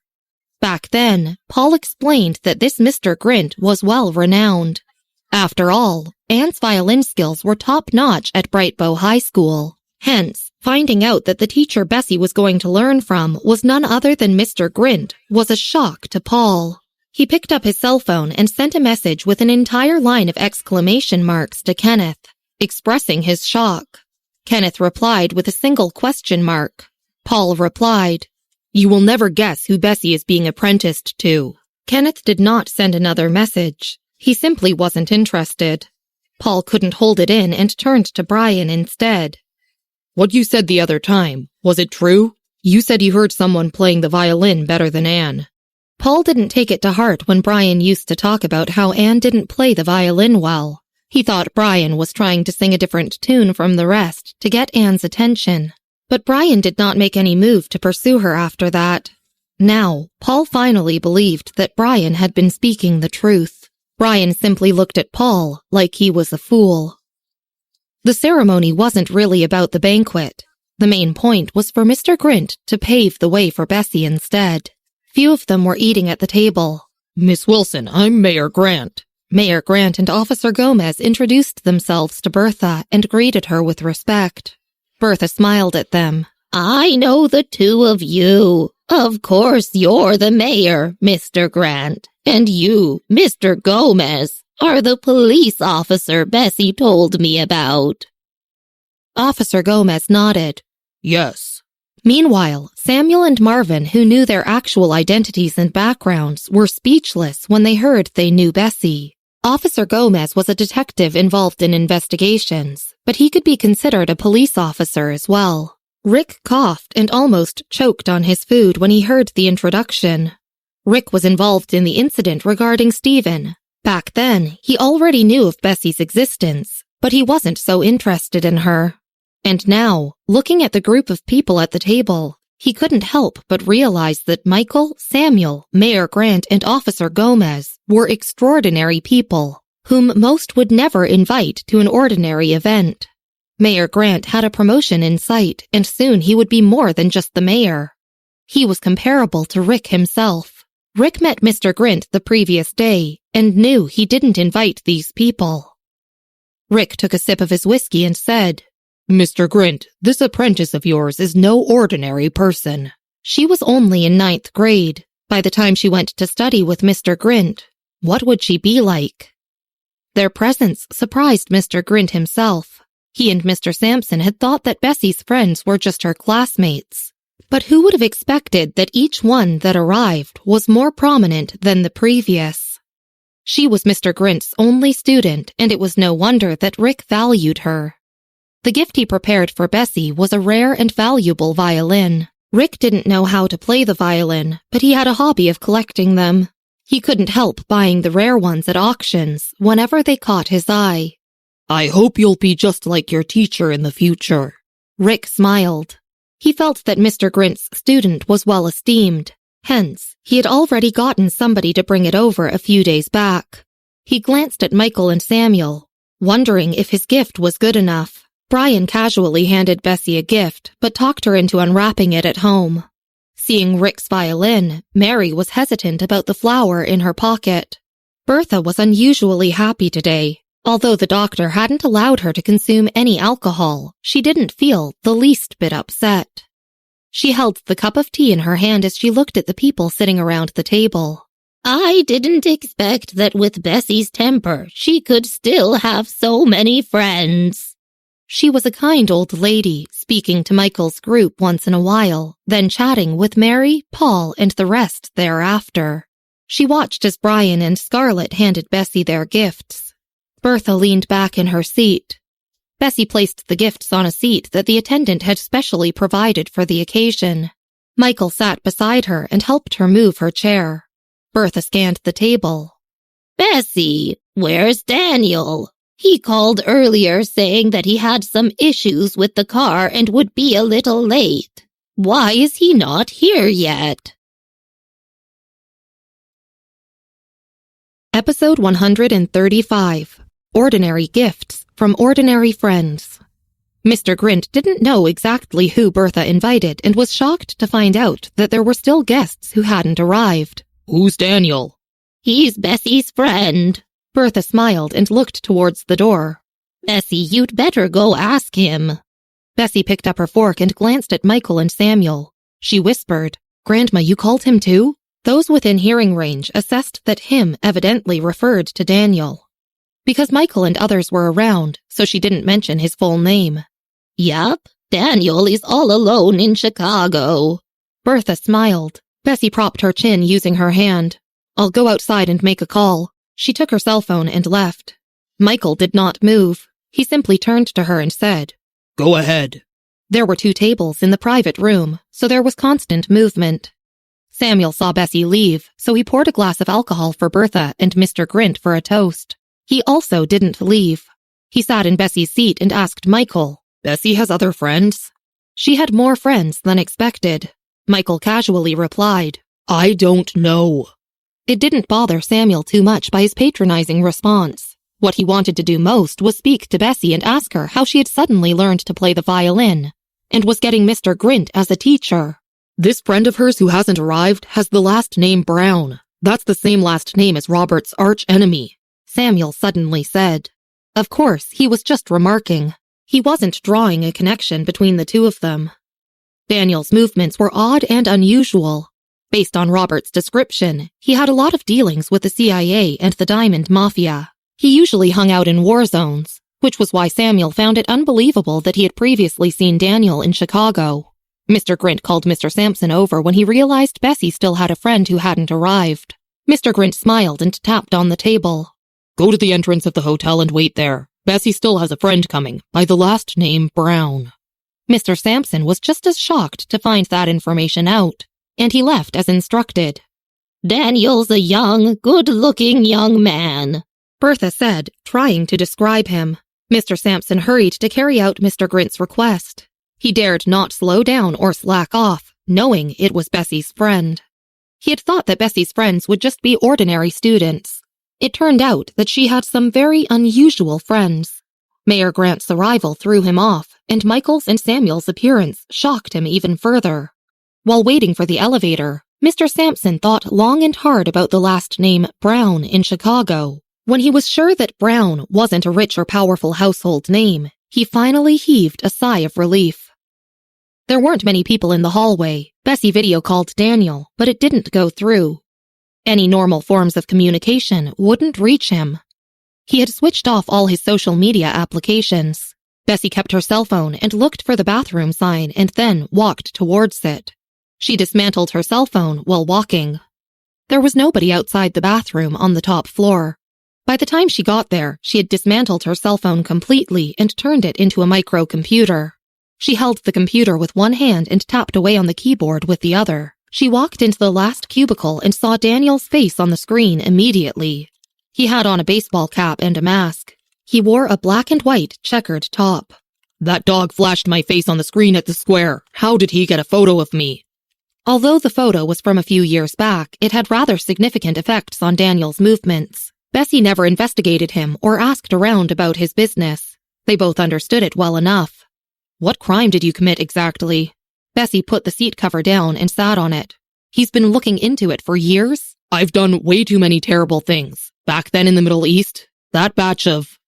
Back then, Paul explained that this Mr. Grint was well-renowned. After all, Anne's violin skills were top-notch at Brightbow High School. Hence, finding out that the teacher Bessy was going to learn from was none other than Mr. Grint was a shock to Paul. He picked up his cell phone and sent a message with an entire line of exclamation marks to Kenneth, expressing his shock. Kenneth replied with a single question mark. Paul replied, You will never guess who Bessy is being apprenticed to. Kenneth did not send another message. He simply wasn't interested. Paul couldn't hold it in and turned to Brian instead. What you said the other time, was it true? You said you heard someone playing the violin better than Anne. Paul didn't take it to heart when Brian used to talk about how Anne didn't play the violin well. He thought Brian was trying to sing a different tune from the rest to get Anne's attention. But Brian did not make any move to pursue her after that. Now, Paul finally believed that Brian had been speaking the truth. Brian simply looked at Paul like he was a fool. The ceremony wasn't really about the banquet. The main point was for Mr. Grint to pave the way for Bessy instead. Few of them were eating at the table. Miss Wilson, I'm Mayor Grant. Mayor Grant and Officer Gomez introduced themselves to Bertha and greeted her with respect. Bertha smiled at them. I know the 2 of you. Of course you're the mayor, Mr. Grant. And you, Mr. Gomez, are the police officer Bessy told me about. Officer Gomez nodded. Yes. Meanwhile, Samuel and Marvin, who knew their actual identities and backgrounds, were speechless when they heard they knew Bessy. Officer Gomez was a detective involved in investigations, but he could be considered a police officer as well. Rick coughed and almost choked on his food when he heard the introduction. Rick was involved in the incident regarding Stephen. Back then, he already knew of Bessy's existence, but he wasn't so interested in her. And now, looking at the group of people at the table, he couldn't help but realize that Michael, Samuel, Mayor Grant, and Officer Gomez were extraordinary people, whom most would never invite to an ordinary event. Mayor Grant had a promotion in sight, and soon he would be more than just the mayor. He was comparable to Rick himself. Rick met Mr. Grint the previous day, and knew he didn't invite these people. Rick took a sip of his whiskey and said, Mr. Grint, this apprentice of yours is no ordinary person. She was only in 9th grade. By the time she went to study with Mr. Grint, what would she be like? Their presence surprised Mr. Grint himself. He and Mr. Sampson had thought that Bessy's friends were just her classmates. But who would have expected that each one that arrived was more prominent than the previous? She was Mr. Grint's only student, and it was no wonder that Rick valued her. The gift he prepared for Bessy was a rare and valuable violin. Rick didn't know how to play the violin, but he had a hobby of collecting them. He couldn't help buying the rare ones at auctions whenever they caught his eye. I hope you'll be just like your teacher in the future. Rick smiled. He felt that Mr. Grint's student was well esteemed. Hence, he had already gotten somebody to bring it over a few days back. He glanced at Michael and Samuel, wondering if his gift was good enough. Brian casually handed Bessy a gift, but talked her into unwrapping it at home. Seeing Rick's violin, Mary was hesitant about the flower in her pocket. Bertha was unusually happy today. Although the doctor hadn't allowed her to consume any alcohol, she didn't feel the least bit upset. She held the cup of tea in her hand as she looked at the people sitting around the table. I didn't expect that with Bessy's temper, she could still have so many friends. She was a kind old lady, speaking to Michael's group once in a while, then chatting with Mary, Paul, and the rest thereafter. She watched as Brian and Scarlett handed Bessy their gifts. Bertha leaned back in her seat. Bessy placed the gifts on a seat that the attendant had specially provided for the occasion. Michael sat beside her and helped her move her chair. Bertha scanned the table. Bessy, where's Daniel? He called earlier saying that he had some issues with the car and would be a little late. Why is he not here yet? Episode 135. Ordinary Gifts from Ordinary Friends. Mr. Grint didn't know exactly who Bertha invited and was shocked to find out that there were still guests who hadn't arrived. Who's Daniel? He's Bessy's friend. Bertha smiled and looked towards the door. Bessy, you'd better go ask him. Bessy picked up her fork and glanced at Michael and Samuel. She whispered, Grandma, you called him too? Those within hearing range assessed that him evidently referred to Daniel. Because Michael and others were around, so she didn't mention his full name. Yup, Daniel is all alone in Chicago. Bertha smiled. Bessy propped her chin using her hand. I'll go outside and make a call. She took her cell phone and left. Michael did not move. He simply turned to her and said, Go ahead. There were 2 tables in the private room, so there was constant movement. Samuel saw Bessy leave, so he poured a glass of alcohol for Bertha and Mr. Grint for a toast. He also didn't leave. He sat in Bessy's seat and asked Michael, Bessy has other friends? She had more friends than expected. Michael casually replied, I don't know. It didn't bother Samuel too much by his patronizing response. What he wanted to do most was speak to Bessy and ask her how she had suddenly learned to play the violin, and was getting Mr. Grint as a teacher. This friend of hers who hasn't arrived has the last name Brown. That's the same last name as Robert's arch-enemy, Samuel suddenly said. Of course, he was just remarking. He wasn't drawing a connection between the two of them. Daniel's movements were odd and unusual. Based on Robert's description, he had a lot of dealings with the CIA and the Diamond Mafia. He usually hung out in war zones, which was why Samuel found it unbelievable that he had previously seen Daniel in Chicago. Mr. Grint called Mr. Sampson over when he realized Bessy still had a friend who hadn't arrived. Mr. Grint smiled and tapped on the table. Go to the entrance of the hotel and wait there. Bessy still has a friend coming, by the last name Brown. Mr. Sampson was just as shocked to find that information out, and he left as instructed. Daniel's a young, good-looking young man, Bertha said, trying to describe him. Mr. Sampson hurried to carry out Mr. Grint's request. He dared not slow down or slack off, knowing it was Bessy's friend. He had thought that Bessy's friends would just be ordinary students. It turned out that she had some very unusual friends. Mayor Grant's arrival threw him off, and Michael's and Samuel's appearance shocked him even further. While waiting for the elevator, Mr. Sampson thought long and hard about the last name Brown in Chicago. When he was sure that Brown wasn't a rich or powerful household name, he finally heaved a sigh of relief. There weren't many people in the hallway. Bessy video called Daniel, but it didn't go through. Any normal forms of communication wouldn't reach him. He had switched off all his social media applications. Bessy kept her cell phone and looked for the bathroom sign and then walked towards it. She dismantled her cell phone while walking. There was nobody outside the bathroom on the top floor. By the time she got there, she had dismantled her cell phone completely and turned it into a microcomputer. She held the computer with one hand and tapped away on the keyboard with the other. She walked into the last cubicle and saw Daniel's face on the screen immediately. He had on a baseball cap and a mask. He wore a black and white checkered top. That dog flashed my face on the screen at the square. How did he get a photo of me? Although the photo was from a few years back, it had rather significant effects on Daniel's movements. Bessy never investigated him or asked around about his business. They both understood it well enough. What crime did you commit exactly? Bessy put the seat cover down and sat on it. He's been looking into it for years? I've done way too many terrible things. Back then in the Middle East, that batch of...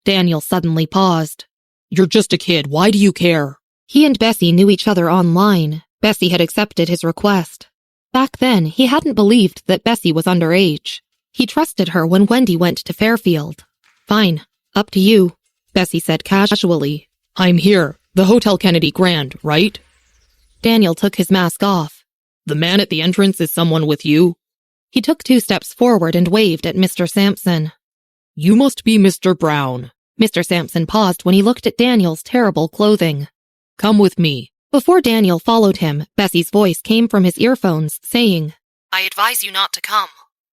Daniel suddenly paused. You're just a kid. Why do you care? He and Bessy knew each other online. Bessy had accepted his request. Back then, he hadn't believed that Bessy was underage. He trusted her when Wendy went to Fairfield. Fine, up to you, Bessy said casually. I'm here. The Hotel Kennedy Grand, right? Daniel took his mask off. The man at the entrance is someone with you? He took 2 steps forward and waved at Mr. Sampson. You must be Mr. Brown. Mr. Sampson paused when he looked at Daniel's terrible clothing. Come with me. Before Daniel followed him, Bessy's voice came from his earphones, saying, I advise you not to come.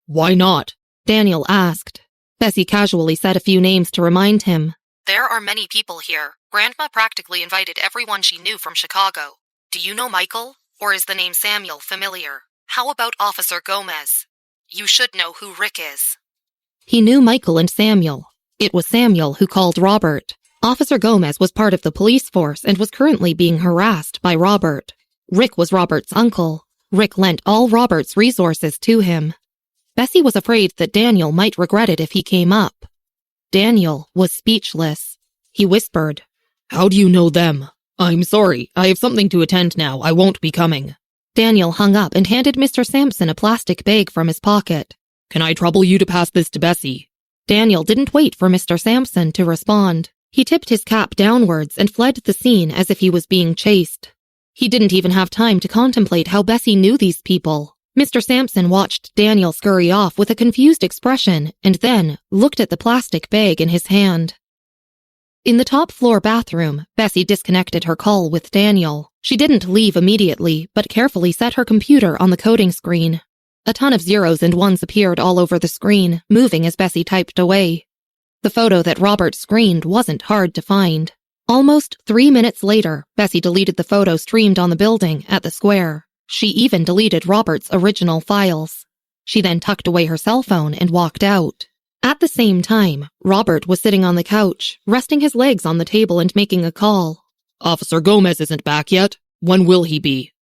Why not? Daniel asked. Bessy casually said a few names to remind him. There are many people here. Grandma practically invited everyone she knew from Chicago. Do you know Michael? Or is the name Samuel familiar? How about Officer Gomez? You should know who Rick is. He knew Michael and Samuel. It was Samuel who called Robert. Officer Gomez was part of the police force and was currently being harassed by Robert. Rick was Robert's uncle. Rick lent all Robert's resources to him. Bessy was afraid that Daniel might regret it if he came up. Daniel was speechless. He whispered, How do you know them? I'm sorry, I have something to attend now. I won't be coming. Daniel hung up and handed Mr. Sampson a plastic bag from his pocket. Can I trouble you to pass this to Bessy? Daniel didn't wait for Mr. Sampson to respond. He tipped his cap downwards and fled the scene as if he was being chased. He didn't even have time to contemplate how Bessy knew these people. Mr. Sampson watched Daniel scurry off with a confused expression and then looked at the plastic bag in his hand. In the top-floor bathroom, Bessy disconnected her call with Daniel. She didn't leave immediately, but carefully set her computer on the coding screen. A ton of zeros and ones appeared all over the screen, moving as Bessy typed away. The photo that Robert screened wasn't hard to find. Almost 3 minutes later, Bessy deleted the photo streamed on the building at the square. She even deleted Robert's original files. She then tucked away her cell phone and walked out. At the same time, Robert was sitting on the couch, resting his legs on the table and making a call. Officer Gomez isn't back yet. When will he be?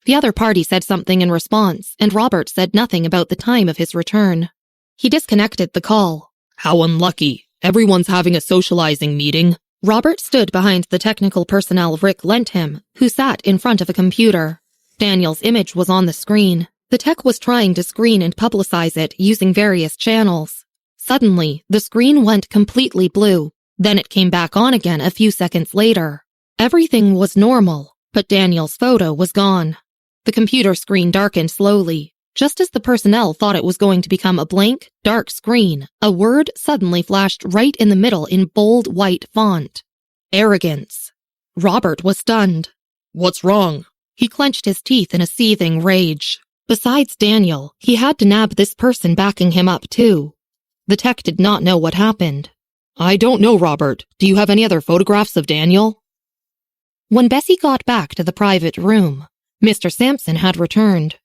The other party said something in response, and Robert said nothing about the time of his return. He disconnected the call. How unlucky. Everyone's having a socializing meeting. Robert stood behind the technical personnel Rick lent him, who sat in front of a computer. Daniel's image was on the screen. The tech was trying to screen and publicize it using various channels. Suddenly, the screen went completely blue. Then it came back on again a few seconds later. Everything was normal, but Daniel's photo was gone. The computer screen darkened slowly. Just as the personnel thought it was going to become a blank, dark screen, a word suddenly flashed right in the middle in bold white font. Arrogance. Robert was stunned. What's wrong? He clenched his teeth in a seething rage. Besides Daniel, he had to nab this person backing him up too. The tech did not know what happened. I don't know, Robert. Do you have any other photographs of Daniel? When Bessy got back to the private room, Mr. Sampson had returned.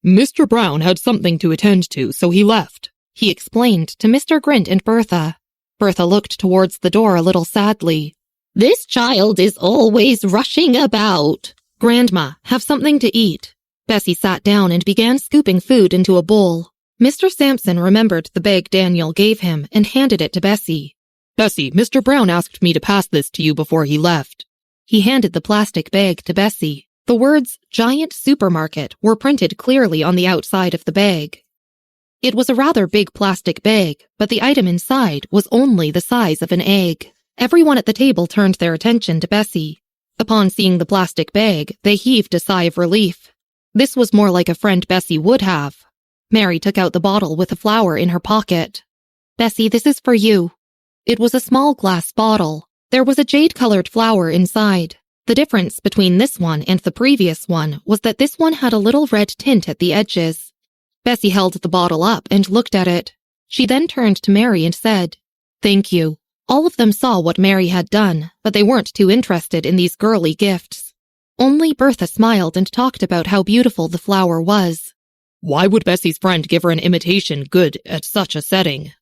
Mr. Brown had something to attend to, so he left, he explained to Mr. Grint and Bertha. Bertha looked towards the door a little sadly. This child is always rushing about. Grandma, have something to eat. Bessy sat down and began scooping food into a bowl. Mr. Sampson remembered the bag Daniel gave him and handed it to Bessy. Bessy, Mr. Brown asked me to pass this to you before he left. He handed the plastic bag to Bessy. The words Giant Supermarket were printed clearly on the outside of the bag. It was a rather big plastic bag, but the item inside was only the size of an egg. Everyone at the table turned their attention to Bessy. Upon seeing the plastic bag, they heaved a sigh of relief. This was more like a friend Bessy would have. Mary took out the bottle with the flour in her pocket. Bessy, this is for you. It was a small glass bottle. There was a jade-colored flower inside. The difference between this one and the previous one was that this one had a little red tint at the edges. Bessy held the bottle up and looked at it. She then turned to Mary and said, "Thank you." All of them saw what Mary had done, but they weren't too interested in these girly gifts. Only Bertha smiled and talked about how beautiful the flower was. Why would Bessy's friend give her an imitation good at such a setting?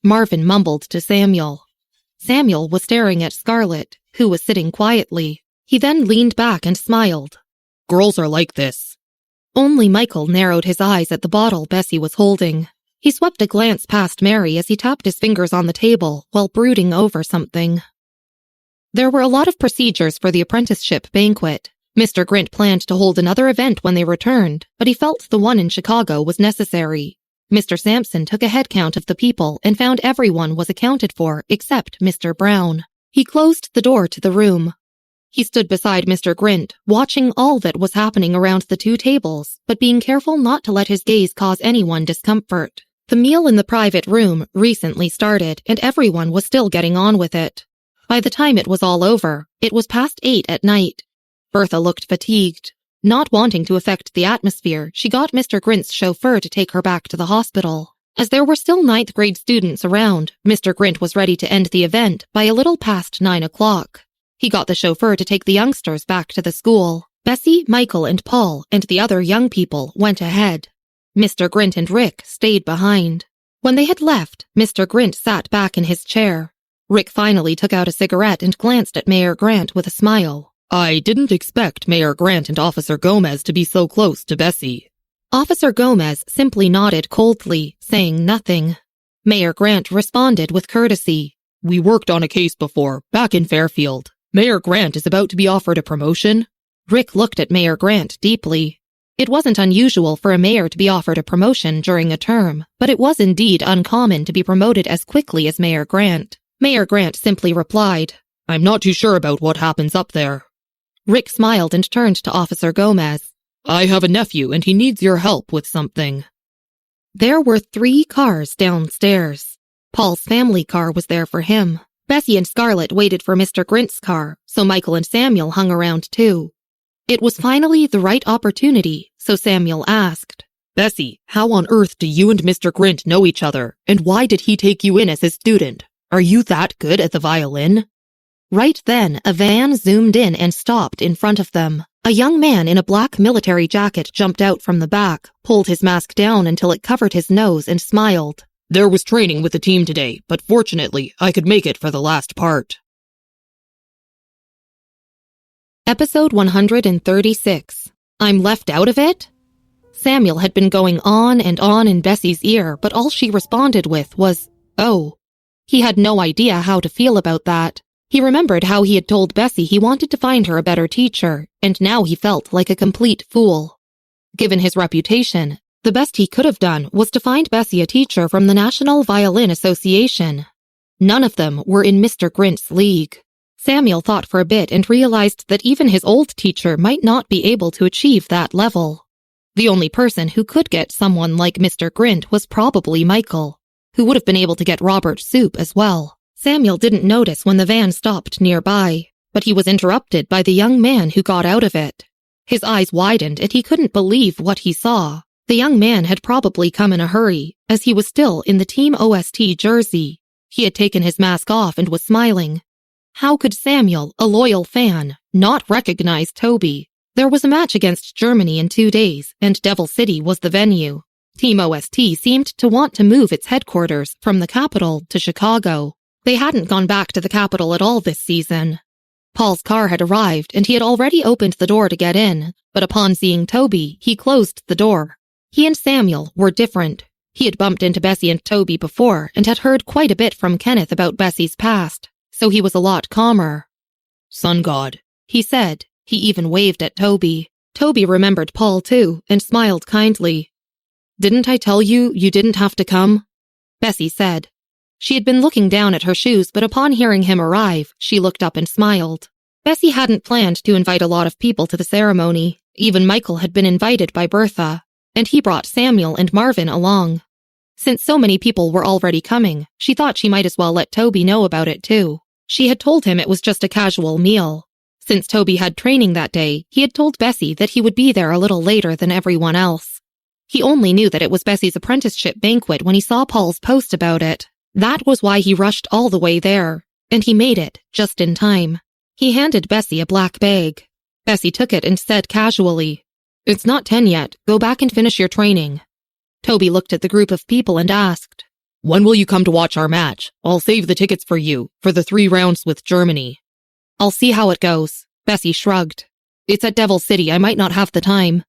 Marvin mumbled to Samuel. Samuel was staring at Scarlett, who was sitting quietly. He then leaned back and smiled. Girls are like this. Only Michael narrowed his eyes at the bottle Bessy was holding. He swept a glance past Mary as he tapped his fingers on the table while brooding over something. There were a lot of procedures for the apprenticeship banquet. Mr. Grint planned to hold another event when they returned, but he felt the one in Chicago was necessary. Mr. Sampson took a head count of the people and found everyone was accounted for except Mr. Brown. He closed the door to the room. He stood beside Mr. Grint, watching all that was happening around the two tables, but being careful not to let his gaze cause anyone discomfort. The meal in the private room recently started, and everyone was still getting on with it. By the time it was all over, it was past 8 at night. Bertha looked fatigued. Not wanting to affect the atmosphere, she got Mr. Grint's chauffeur to take her back to the hospital. As there were still 9th grade students around, Mr. Grint was ready to end the event by a little past 9 o'clock. He got the chauffeur to take the youngsters back to the school. Bessy, Michael, and Paul, and the other young people went ahead. Mr. Grint and Rick stayed behind. When they had left, Mr. Grint sat back in his chair. Rick finally took out a cigarette and glanced at Mayor Grant with a smile. I didn't expect Mayor Grant and Officer Gomez to be so close to Bessy. Officer Gomez simply nodded coldly, saying nothing. Mayor Grant responded with courtesy. We worked on a case before, back in Fairfield. Mayor Grant is about to be offered a promotion. Rick looked at Mayor Grant deeply. It wasn't unusual for a mayor to be offered a promotion during a term, but it was indeed uncommon to be promoted as quickly as Mayor Grant. Mayor Grant simply replied, I'm not too sure about what happens up there. Rick smiled and turned to Officer Gomez. I have a nephew and he needs your help with something. There were 3 cars downstairs. Paul's family car was there for him. Bessy and Scarlett waited for Mr. Grint's car, so Michael and Samuel hung around too. It was finally the right opportunity, so Samuel asked, Bessy, how on earth do you and Mr. Grint know each other, and why did he take you in as his student? Are you that good at the violin? Right then, a van zoomed in and stopped in front of them. A young man in a black military jacket jumped out from the back, pulled his mask down until it covered his nose, and smiled. There was training with the team today, but fortunately, I could make it for the last part. Episode 136. I'm left out of it? Samuel had been going on and on in Bessy's ear, but all she responded with was, oh. He had no idea how to feel about that. He remembered how he had told Bessy he wanted to find her a better teacher, and now he felt like a complete fool. Given his reputation, the best he could have done was to find Bessy a teacher from the National Violin Association. None of them were in Mr. Grint's league. Samuel thought for a bit and realized that even his old teacher might not be able to achieve that level. The only person who could get someone like Mr. Grint was probably Michael, who would have been able to get Robert soup as well. Samuel didn't notice when the van stopped nearby. but he was interrupted by the young man who got out of it. His eyes widened and he couldn't believe what he saw. The young man had probably come in a hurry, as he was still in the Team OST jersey. He had taken his mask off and was smiling. How could Samuel, a loyal fan, not recognize Toby? There was a match against Germany in 2 days, and Devil City was the venue. Team OST seemed to want to move its headquarters from the capital to Chicago. They hadn't gone back to the capital at all this season. Paul's car had arrived, and he had already opened the door to get in, but upon seeing Toby, he closed the door. He and Samuel were different. He had bumped into Bessy and Toby before and had heard quite a bit from Kenneth about Bessy's past, so he was a lot calmer. "Sun God," he said. He even waved at Toby. Toby remembered Paul too and smiled kindly. "Didn't I tell you didn't have to come?" Bessy said. She had been looking down at her shoes, but upon hearing him arrive, she looked up and smiled. Bessy hadn't planned to invite a lot of people to the ceremony. Even Michael had been invited by Bertha, and he brought Samuel and Marvin along. Since so many people were already coming, she thought she might as well let Toby know about it too. She had told him it was just a casual meal. Since Toby had training that day, he had told Bessy that he would be there a little later than everyone else. He only knew that it was Bessy's apprenticeship banquet when he saw Paul's post about it. That was why he rushed all the way there, and he made it just in time. He handed Bessy a black bag. Bessy took it and said casually, "It's not 10 yet. Go back and finish your training." Toby looked at the group of people and asked, "When will you come to watch our match? I'll save the tickets for you, for the 3 rounds with Germany." "I'll see how it goes." Bessy shrugged. "It's at Devil City. I might not have the time."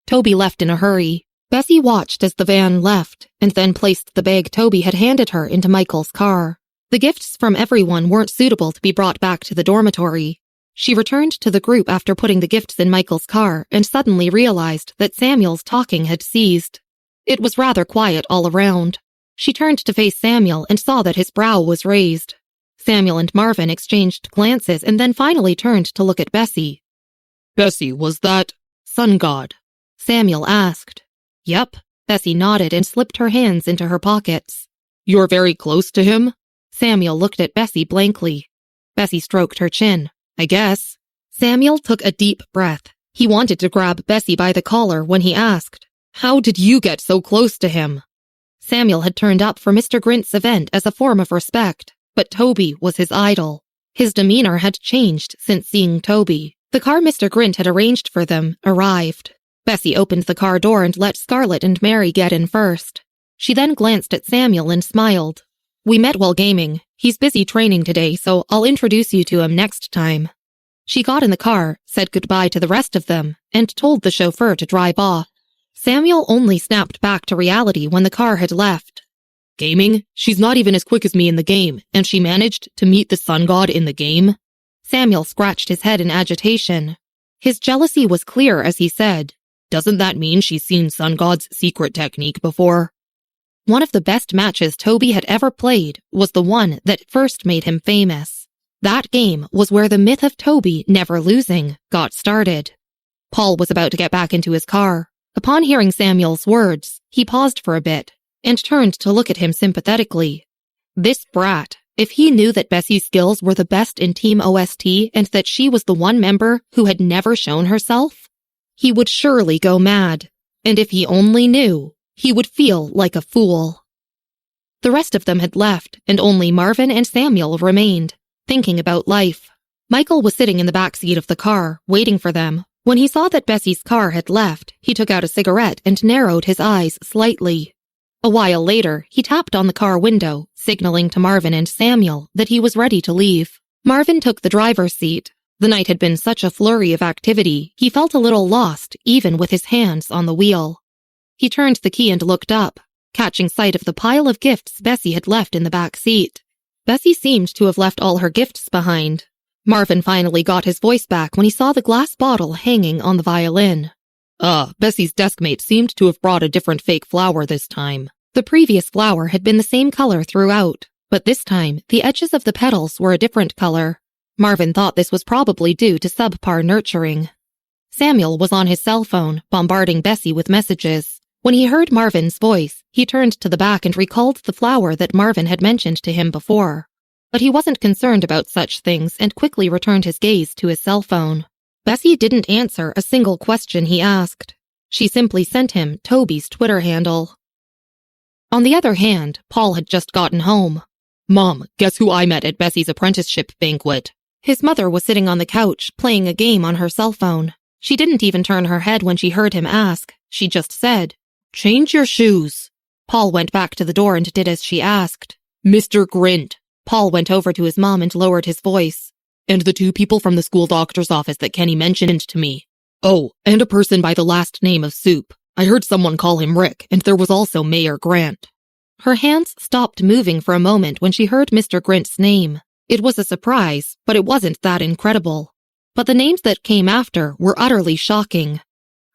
Toby left in a hurry. Bessy watched as the van left, and then placed the bag Toby had handed her into Michael's car. The gifts from everyone weren't suitable to be brought back to the dormitory. She returned to the group after putting the gifts in Michael's car and suddenly realized that Samuel's talking had ceased. It was rather quiet all around. She turned to face Samuel and saw that his brow was raised. Samuel and Marvin exchanged glances and then finally turned to look at Bessy. "Bessy, was that Sun God?" Samuel asked. "Yep." Bessy nodded and slipped her hands into her pockets. "You're very close to him?" Samuel looked at Bessy blankly. Bessy stroked her chin. "I guess." Samuel took a deep breath. He wanted to grab Bessy by the collar when he asked, "How did you get so close to him?" Samuel had turned up for Mr. Grint's event as a form of respect, but Toby was his idol. His demeanor had changed since seeing Toby. The car Mr. Grint had arranged for them arrived. Bessy opened the car door and let Scarlett and Mary get in first. She then glanced at Samuel and smiled. "We met while gaming. He's busy training today, so I'll introduce you to him next time." She got in the car, said goodbye to the rest of them, and told the chauffeur to drive off. Samuel only snapped back to reality when the car had left. "Gaming? She's not even as quick as me in the game, and she managed to meet the Sun God in the game?" Samuel scratched his head in agitation. His jealousy was clear as he said, "Doesn't that mean she's seen Sun God's secret technique before?" One of the best matches Toby had ever played was the one that first made him famous. That game was where the myth of Toby never losing got started. Paul was about to get back into his car. Upon hearing Samuel's words, he paused for a bit and turned to look at him sympathetically. This brat, if he knew that Bessy's skills were the best in Team OST and that she was the one member who had never shown herself, he would surely go mad, and if he only knew, he would feel like a fool. The rest of them had left, and only Marvin and Samuel remained, thinking about life. Michael was sitting in the back seat of the car, waiting for them. When he saw that Bessy's car had left, he took out a cigarette and narrowed his eyes slightly. A while later, he tapped on the car window, signaling to Marvin and Samuel that he was ready to leave. Marvin took the driver's seat. The night had been such a flurry of activity, he felt a little lost, even with his hands on the wheel. He turned the key and looked up, catching sight of the pile of gifts Bessy had left in the back seat. Bessy seemed to have left all her gifts behind. Marvin finally got his voice back when he saw the glass bottle hanging on the violin. Bessy's deskmate seemed to have brought a different fake flower this time. The previous flower had been the same color throughout, but this time the edges of the petals were a different color. Marvin thought this was probably due to subpar nurturing. Samuel was on his cell phone, bombarding Bessy with messages. When he heard Marvin's voice, he turned to the back and recalled the flower that Marvin had mentioned to him before. but he wasn't concerned about such things and quickly returned his gaze to his cell phone. Bessy didn't answer a single question he asked. She simply sent him Toby's Twitter handle. On the other hand, Paul had just gotten home. Mom, guess who I met at Bessy's apprenticeship banquet? His mother was sitting on the couch, playing a game on her cell phone. She didn't even turn her head when she heard him ask. She just said, "Change your shoes." Paul went back to the door and did as she asked. "Mr. Grint." Paul went over to his mom and lowered his voice. "And the 2 people from the school doctor's office that Kenny mentioned to me. Oh, and a person by the last name of Soup. I heard someone call him Rick, and there was also Mayor Grant." Her hands stopped moving for a moment when she heard Mr. Grint's name. It was a surprise, but it wasn't that incredible. But the names that came after were utterly shocking.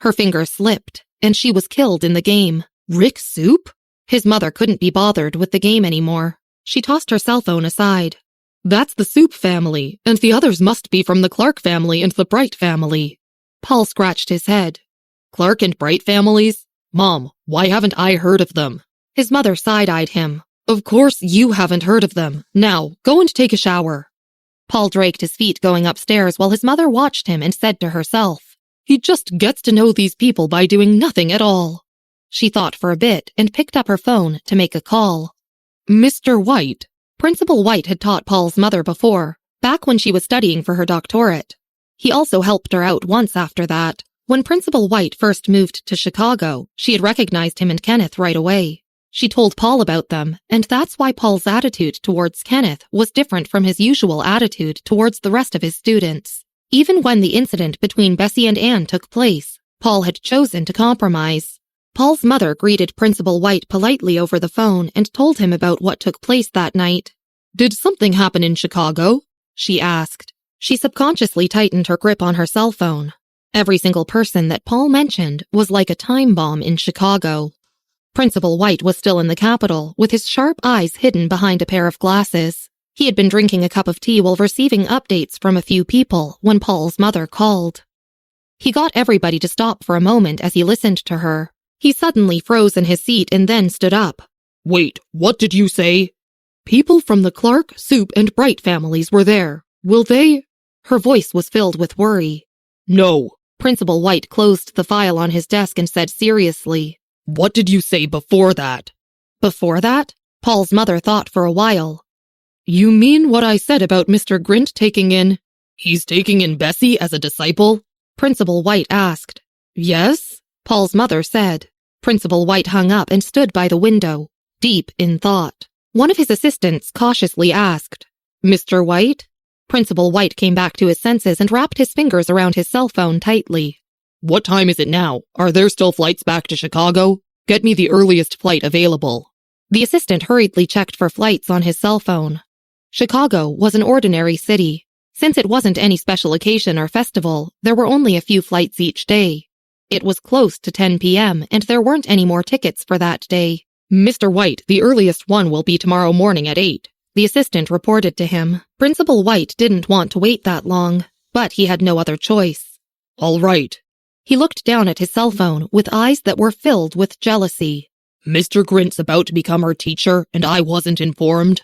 Her finger slipped, and she was killed in the game. Rick Soup? His mother couldn't be bothered with the game anymore. She tossed her cell phone aside. "That's the Soup family, and the others must be from the Clark family and the Bright family." Paul scratched his head. "Clark and Bright families? Mom, why haven't I heard of them?" His mother side-eyed him. "Of course you haven't heard of them. Now, go and take a shower." Paul dragged his feet going upstairs while his mother watched him and said to herself, "He just gets to know these people by doing nothing at all." She thought for a bit and picked up her phone to make a call. "Mr. White." Principal White had taught Paul's mother before, back when she was studying for her doctorate. He also helped her out once after that. When Principal White first moved to Chicago, she had recognized him and Kenneth right away. She told Paul about them, and that's why Paul's attitude towards Kenneth was different from his usual attitude towards the rest of his students. Even when the incident between Bessy and Anne took place, Paul had chosen to compromise. Paul's mother greeted Principal White politely over the phone and told him about what took place that night. "Did something happen in Chicago?" she asked. She subconsciously tightened her grip on her cell phone. Every single person that Paul mentioned was like a time bomb in Chicago. Principal White was still in the Capitol, with his sharp eyes hidden behind a pair of glasses. He had been drinking a cup of tea while receiving updates from a few people when Paul's mother called. He got everybody to stop for a moment as he listened to her. He suddenly froze in his seat and then stood up. "Wait, what did you say?" "People from the Clark, Soup, and Bright families were there. Will they—" Her voice was filled with worry. "No." Principal White closed the file on his desk and said seriously, "What did you say before that?" "Before that?" Paul's mother thought for a while. "You mean what I said about Mr. Grint taking in—" "He's taking in Bessy as a disciple?" Principal White asked. "Yes?" Paul's mother said. Principal White hung up and stood by the window, deep in thought. One of his assistants cautiously asked, "Mr. White?" Principal White came back to his senses and wrapped his fingers around his cell phone tightly. "What time is it now? Are there still flights back to Chicago? Get me the earliest flight available." The assistant hurriedly checked for flights on his cell phone. Chicago was an ordinary city. Since it wasn't any special occasion or festival, there were only a few flights each day. It was close to 10 p.m., and there weren't any more tickets for that day. "Mr. White, the earliest one will be tomorrow morning at 8. The assistant reported to him. Principal White didn't want to wait that long, but he had no other choice. "All right." He looked down at his cell phone with eyes that were filled with jealousy. "Mr. Grint's about to become our teacher, and I wasn't informed."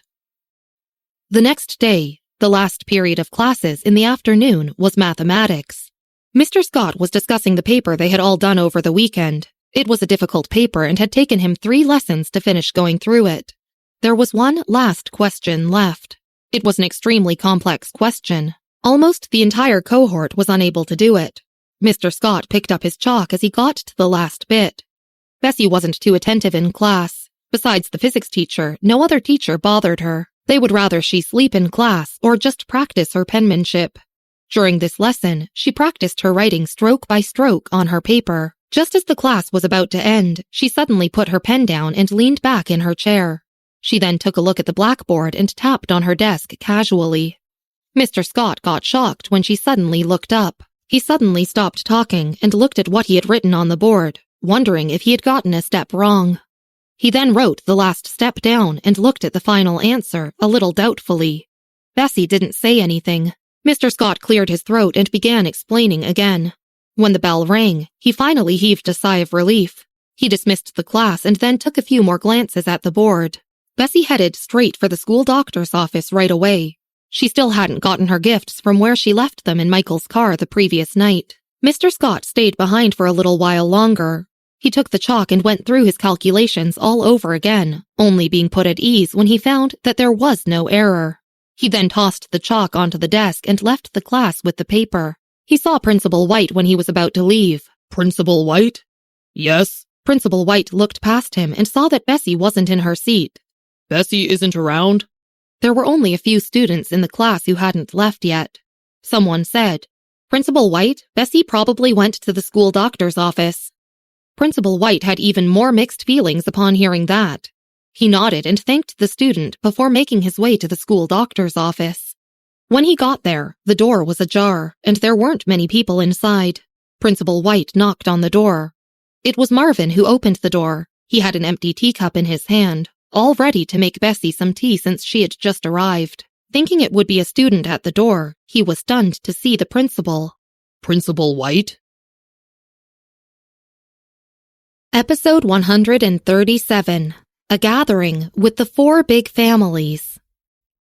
The next day, the last period of classes in the afternoon, was mathematics. Mr. Scott was discussing the paper they had all done over the weekend. It was a difficult paper and had taken him 3 lessons to finish going through it. There was one last question left. It was an extremely complex question. Almost the entire cohort was unable to do it. Mr. Scott picked up his chalk as he got to the last bit. Bessy wasn't too attentive in class. Besides the physics teacher, no other teacher bothered her. They would rather she sleep in class or just practice her penmanship. During this lesson, she practiced her writing stroke by stroke on her paper. Just as the class was about to end, she suddenly put her pen down and leaned back in her chair. She then took a look at the blackboard and tapped on her desk casually. Mr. Scott got shocked when she suddenly looked up. He suddenly stopped talking and looked at what he had written on the board, wondering if he had gotten a step wrong. He then wrote the last step down and looked at the final answer a little doubtfully. Bessy didn't say anything. Mr. Scott cleared his throat and began explaining again. When the bell rang, he finally heaved a sigh of relief. He dismissed the class and then took a few more glances at the board. Bessy headed straight for the school doctor's office right away. She still hadn't gotten her gifts from where she left them in Michael's car the previous night. Mr. Scott stayed behind for a little while longer. He took the chalk and went through his calculations all over again, only being put at ease when he found that there was no error. He then tossed the chalk onto the desk and left the class with the paper. He saw Principal White when he was about to leave. Principal White? Yes? Principal White looked past him and saw that Bessy wasn't in her seat. Bessy isn't around? There were only a few students in the class who hadn't left yet. Someone said, "Principal White, Bessy probably went to the school doctor's office." Principal White had even more mixed feelings upon hearing that. He nodded and thanked the student before making his way to the school doctor's office. When he got there, the door was ajar, and there weren't many people inside. Principal White knocked on the door. It was Marvin who opened the door. He had an empty teacup in his hand, all ready to make Bessy some tea since she had just arrived. Thinking it would be a student at the door, he was stunned to see the principal. Principal White? Episode 137. A Gathering with the Four Big Families.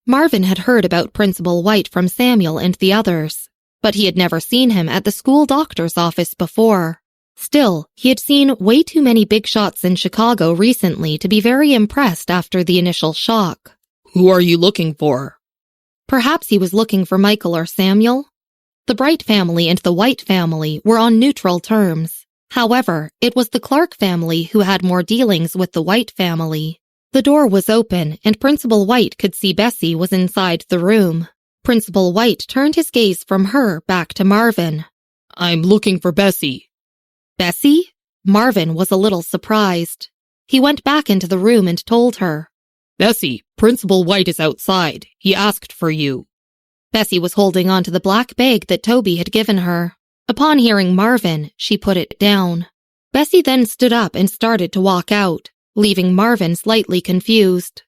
Marvin had heard about Principal White from Samuel and the others, but he had never seen him at the school doctor's office before. Still, he had seen way too many big shots in Chicago recently to be very impressed after the initial shock. Who are you looking for? Perhaps he was looking for Michael or Samuel? The Bright family and the White family were on neutral terms. However, it was the Clark family who had more dealings with the White family. The door was open, and Principal White could see Bessy was inside the room. Principal White turned his gaze from her back to Marvin. I'm looking for Bessy. Bessy? Marvin was a little surprised. He went back into the room and told her. Bessy, Principal White is outside. He asked for you. Bessy was holding on to the black bag that Toby had given her. Upon hearing Marvin, she put it down. Bessy then stood up and started to walk out, leaving Marvin slightly confused.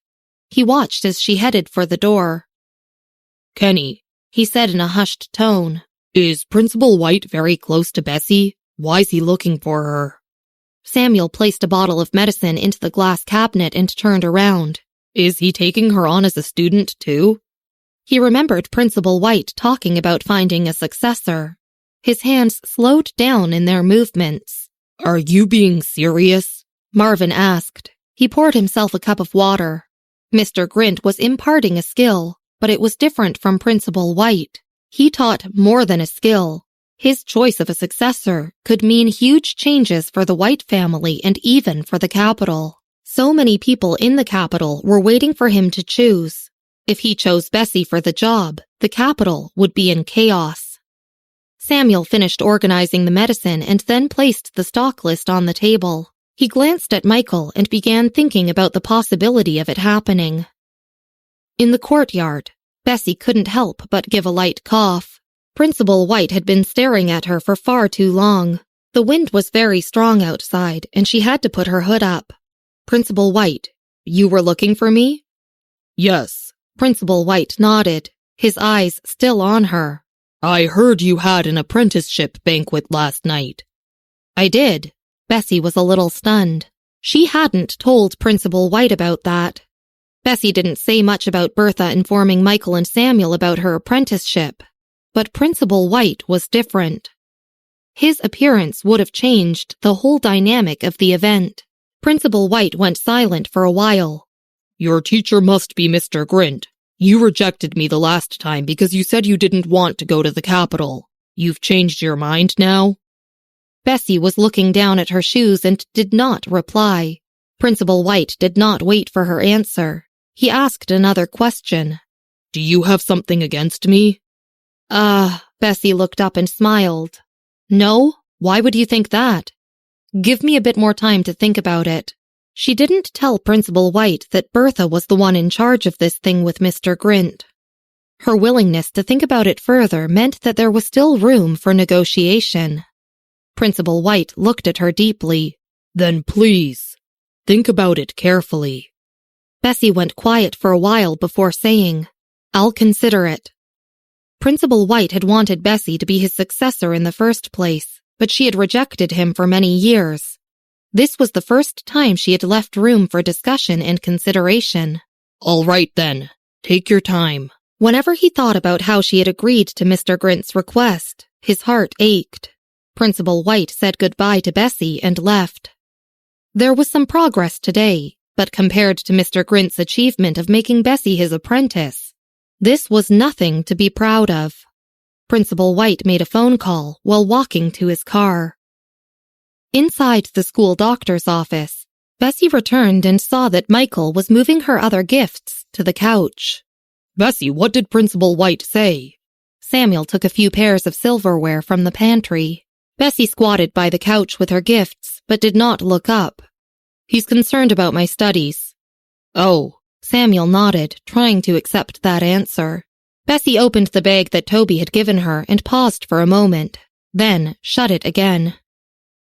He watched as she headed for the door. Kenny, he said in a hushed tone. Is Principal White very close to Bessy? Why's he looking for her? Samuel placed a bottle of medicine into the glass cabinet and turned around. Is he taking her on as a student, too? He remembered Principal White talking about finding a successor. His hands slowed down in their movements. Are you being serious? Marvin asked. He poured himself a cup of water. Mr. Grint was imparting a skill, but it was different from Principal White. He taught more than a skill. His choice of a successor could mean huge changes for the White family and even for the capital. So many people in the capital were waiting for him to choose. If he chose Bessy for the job, the capital would be in chaos. Samuel finished organizing the medicine and then placed the stock list on the table. He glanced at Michael and began thinking about the possibility of it happening. In the courtyard, Bessy couldn't help but give a light cough. Principal White had been staring at her for far too long. The wind was very strong outside, and she had to put her hood up. Principal White, you were looking for me? Yes. Principal White nodded, his eyes still on her. I heard you had an apprenticeship banquet last night. I did. Bessy was a little stunned. She hadn't told Principal White about that. Bessy didn't say much about Bertha informing Michael and Samuel about her apprenticeship. But Principal White was different. His appearance would have changed the whole dynamic of the event. Principal White went silent for a while. Your teacher must be Mr. Grint. You rejected me the last time because you said you didn't want to go to the capital. You've changed your mind now? Bessy was looking down at her shoes and did not reply. Principal White did not wait for her answer. He asked another question. Do you have something against me? Bessy looked up and smiled. No? Why would you think that? Give me a bit more time to think about it. She didn't tell Principal White that Bertha was the one in charge of this thing with Mr. Grint. Her willingness to think about it further meant that there was still room for negotiation. Principal White looked at her deeply. Then please, think about it carefully. Bessy went quiet for a while before saying, I'll consider it. Principal White had wanted Bessy to be his successor in the first place, but she had rejected him for many years. This was the first time she had left room for discussion and consideration. All right then, take your time. Whenever he thought about how she had agreed to Mr. Grint's request, his heart ached. Principal White said goodbye to Bessy and left. There was some progress today, but compared to Mr. Grint's achievement of making Bessy his apprentice, this was nothing to be proud of. Principal White made a phone call while walking to his car. Inside the school doctor's office, Bessy returned and saw that Michael was moving her other gifts to the couch. Bessy, what did Principal White say? Samuel took a few pairs of silverware from the pantry. Bessy squatted by the couch with her gifts, but did not look up. He's concerned about my studies. Oh, Samuel nodded, trying to accept that answer. Bessy opened the bag that Toby had given her and paused for a moment, then shut it again.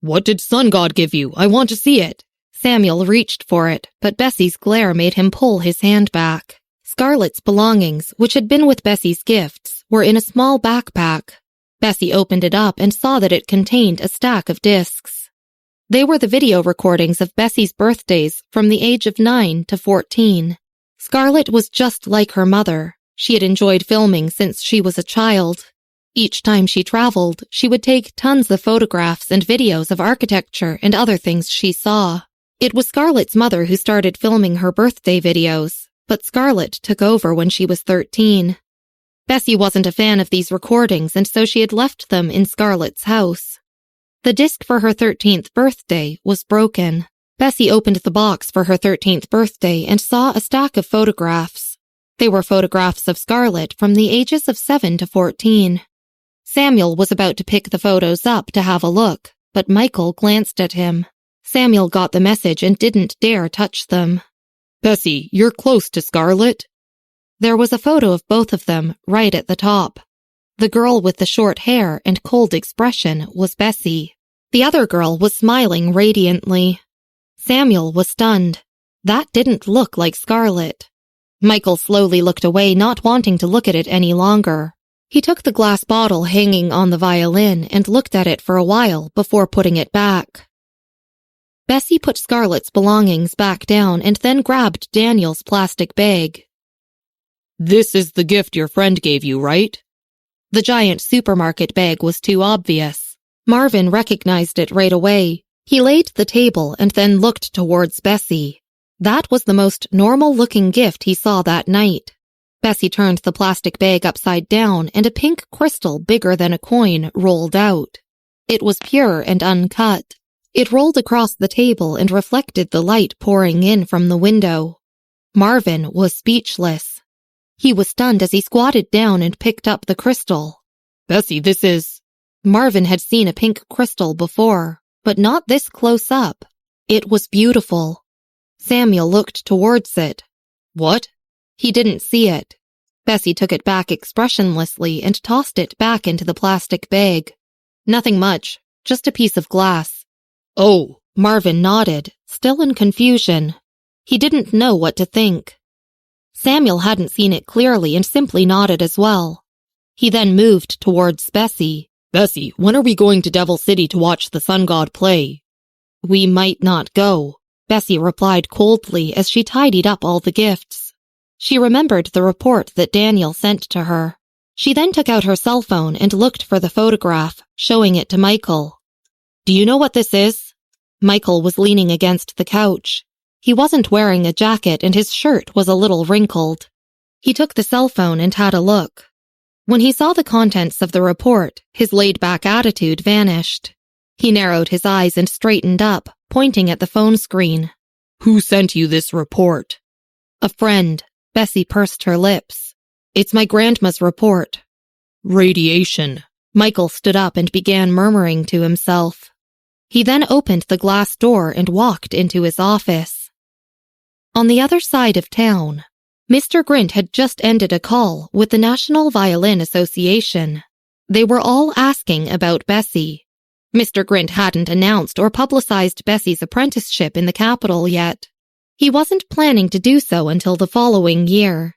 What did Sun God give you? I want to see it. Samuel reached for it, but Bessy's glare made him pull his hand back. Scarlett's belongings, which had been with Bessy's gifts, were in a small backpack. Bessy opened it up and saw that it contained a stack of discs. They were the video recordings of Bessy's birthdays from the age of 9 to 14. Scarlett was just like her mother. She had enjoyed filming since she was a child. Each time she traveled, she would take tons of photographs and videos of architecture and other things she saw. It was Scarlett's mother who started filming her birthday videos, but Scarlett took over when she was 13. Bessy wasn't a fan of these recordings, and so she had left them in Scarlett's house. The disc for her 13th birthday was broken. Bessy opened the box for her 13th birthday and saw a stack of photographs. They were photographs of Scarlett from the ages of 7 to 14. Samuel was about to pick the photos up to have a look, but Michael glanced at him. Samuel got the message and didn't dare touch them. Bessy, you're close to Scarlett. There was a photo of both of them right at the top. The girl with the short hair and cold expression was Bessy. The other girl was smiling radiantly. Samuel was stunned. That didn't look like Scarlett. Michael slowly looked away, not wanting to look at it any longer. He took the glass bottle hanging on the violin and looked at it for a while before putting it back. Bessy put Scarlett's belongings back down and then grabbed Daniel's plastic bag. This is the gift your friend gave you, right? The giant supermarket bag was too obvious. Marvin recognized it right away. He laid the table and then looked towards Bessy. That was the most normal-looking gift he saw that night. Bessy turned the plastic bag upside down and a pink crystal bigger than a coin rolled out. It was pure and uncut. It rolled across the table and reflected the light pouring in from the window. Marvin was speechless. He was stunned as he squatted down and picked up the crystal. Bessy, this is... Marvin had seen a pink crystal before, but not this close up. It was beautiful. Samuel looked towards it. What? He didn't see it. Bessy took it back expressionlessly and tossed it back into the plastic bag. Nothing much, just a piece of glass. Oh, Marvin nodded, still in confusion. He didn't know what to think. Samuel hadn't seen it clearly and simply nodded as well. He then moved towards Bessy. Bessy, when are we going to Devil City to watch the Sun God play? We might not go, Bessy replied coldly as she tidied up all the gifts. She remembered the report that Daniel sent to her. She then took out her cell phone and looked for the photograph, showing it to Michael. Do you know what this is? Michael was leaning against the couch. He wasn't wearing a jacket and his shirt was a little wrinkled. He took the cell phone and had a look. When he saw the contents of the report, his laid-back attitude vanished. He narrowed his eyes and straightened up, pointing at the phone screen. Who sent you this report? A friend. Bessy pursed her lips. It's my grandma's report. Radiation. Michael stood up and began murmuring to himself. He then opened the glass door and walked into his office. On the other side of town, Mr. Grint had just ended a call with the National Violin Association. They were all asking about Bessy. Mr. Grint hadn't announced or publicized Bessy's apprenticeship in the capital yet. He wasn't planning to do so until the following year.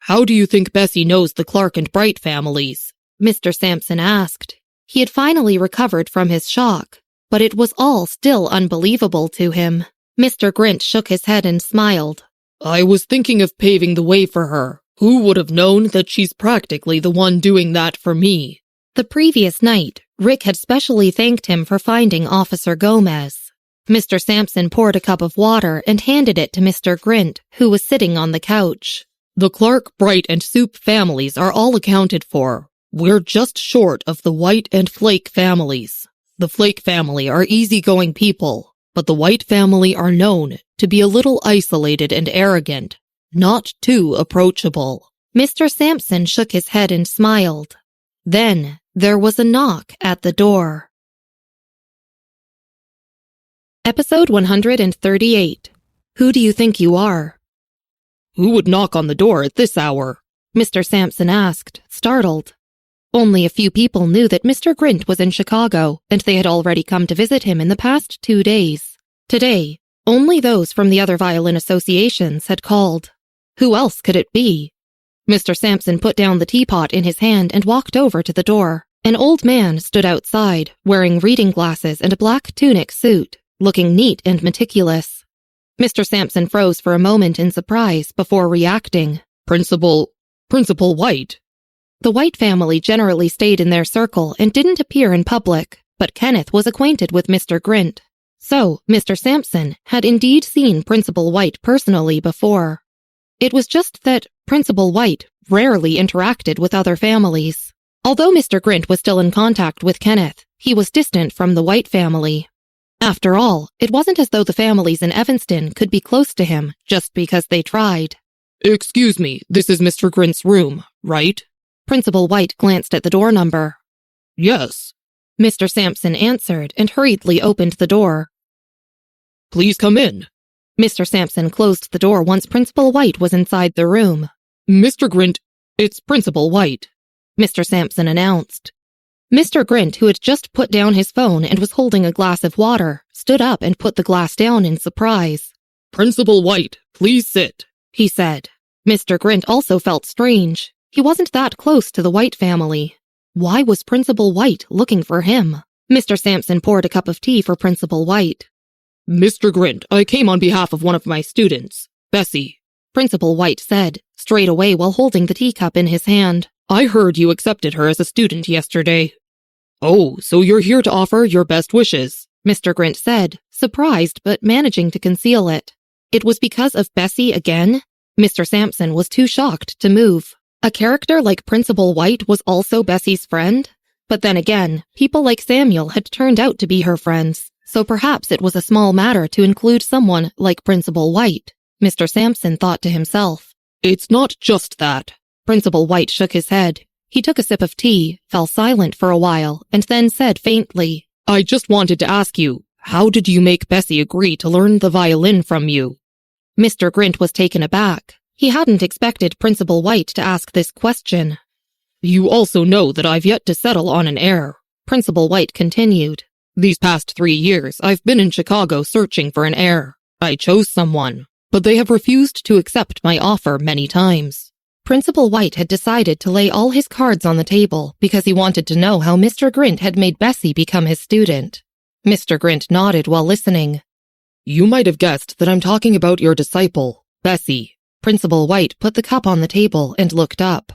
How do you think Bessy knows the Clark and Bright families? Mr. Sampson asked. He had finally recovered from his shock. but it was all still unbelievable to him. Mr. Grint shook his head and smiled. I was thinking of paving the way for her. Who would have known that she's practically the one doing that for me? The previous night, Rick had specially thanked him for finding Officer Gomez. Mr. Sampson poured a cup of water and handed it to Mr. Grint, who was sitting on the couch. The Clark, Bright, and Soup families are all accounted for. We're just short of the White and Flake families. The Flake family are easygoing people, but the White family are known to be a little isolated and arrogant, not too approachable. Mr. Sampson shook his head and smiled. Then there was a knock at the door. Episode 138. Who do you think you are? Who would knock on the door at this hour? Mr. Sampson asked, startled. Only a few people knew that Mr. Grint was in Chicago, and they had already come to visit him in the past 2 days. Today, only those from the other violin associations had called. Who else could it be? Mr. Sampson put down the teapot in his hand and walked over to the door. An old man stood outside, wearing reading glasses and a black tunic suit, looking neat and meticulous. Mr. Sampson froze for a moment in surprise before reacting. Principal White. The White family generally stayed in their circle and didn't appear in public, but Kenneth was acquainted with Mr. Grint. So, Mr. Sampson had indeed seen Principal White personally before. It was just that Principal White rarely interacted with other families. Although Mr. Grint was still in contact with Kenneth, he was distant from the White family. After all, it wasn't as though the families in Evanston could be close to him just because they tried. Excuse me, this is Mr. Grint's room, right? Principal White glanced at the door number. Yes. Mr. Sampson answered and hurriedly opened the door. Please come in. Mr. Sampson closed the door once Principal White was inside the room. Mr. Grint, it's Principal White, Mr. Sampson announced. Mr. Grint, who had just put down his phone and was holding a glass of water, stood up and put the glass down in surprise. Principal White, please sit, he said. Mr. Grint also felt strange. He wasn't that close to the White family. Why was Principal White looking for him? Mr. Sampson poured a cup of tea for Principal White. Mr. Grint, I came on behalf of one of my students, Bessy, Principal White said, straight away while holding the teacup in his hand. I heard you accepted her as a student yesterday. Oh, so you're here to offer your best wishes, Mr. Grint said, surprised but managing to conceal it. It was because of Bessy again? Mr. Sampson was too shocked to move. A character like Principal White was also Bessy's friend? But then again, people like Samuel had turned out to be her friends, so perhaps it was a small matter to include someone like Principal White, Mr. Sampson thought to himself. It's not just that. Principal White shook his head. He took a sip of tea, fell silent for a while, and then said faintly, I just wanted to ask you, how did you make Bessy agree to learn the violin from you? Mr. Grint was taken aback. He hadn't expected Principal White to ask this question. You also know that I've yet to settle on an heir, Principal White continued. These past 3 years, I've been in Chicago searching for an heir. I chose someone, but they have refused to accept my offer many times. Principal White had decided to lay all his cards on the table because he wanted to know how Mr. Grint had made Bessy become his student. Mr. Grint nodded while listening. You might have guessed that I'm talking about your disciple, Bessy. Principal White put the cup on the table and looked up.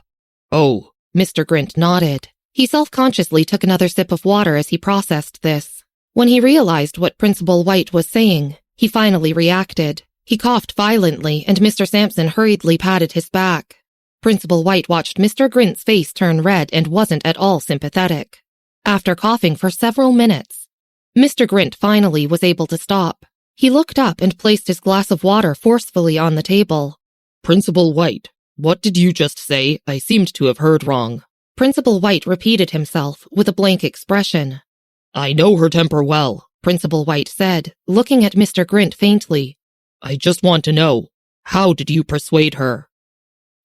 Oh. Mr. Grint nodded. He self-consciously took another sip of water as he processed this. When he realized what Principal White was saying, he finally reacted. He coughed violently, and Mr. Sampson hurriedly patted his back. Principal White watched Mr. Grint's face turn red and wasn't at all sympathetic. After coughing for several minutes, Mr. Grint finally was able to stop. He looked up and placed his glass of water forcefully on the table. Principal White, what did you just say? I seemed to have heard wrong. Principal White repeated himself with a blank expression. I know her temper well, Principal White said, looking at Mr. Grint faintly. I just want to know, how did you persuade her?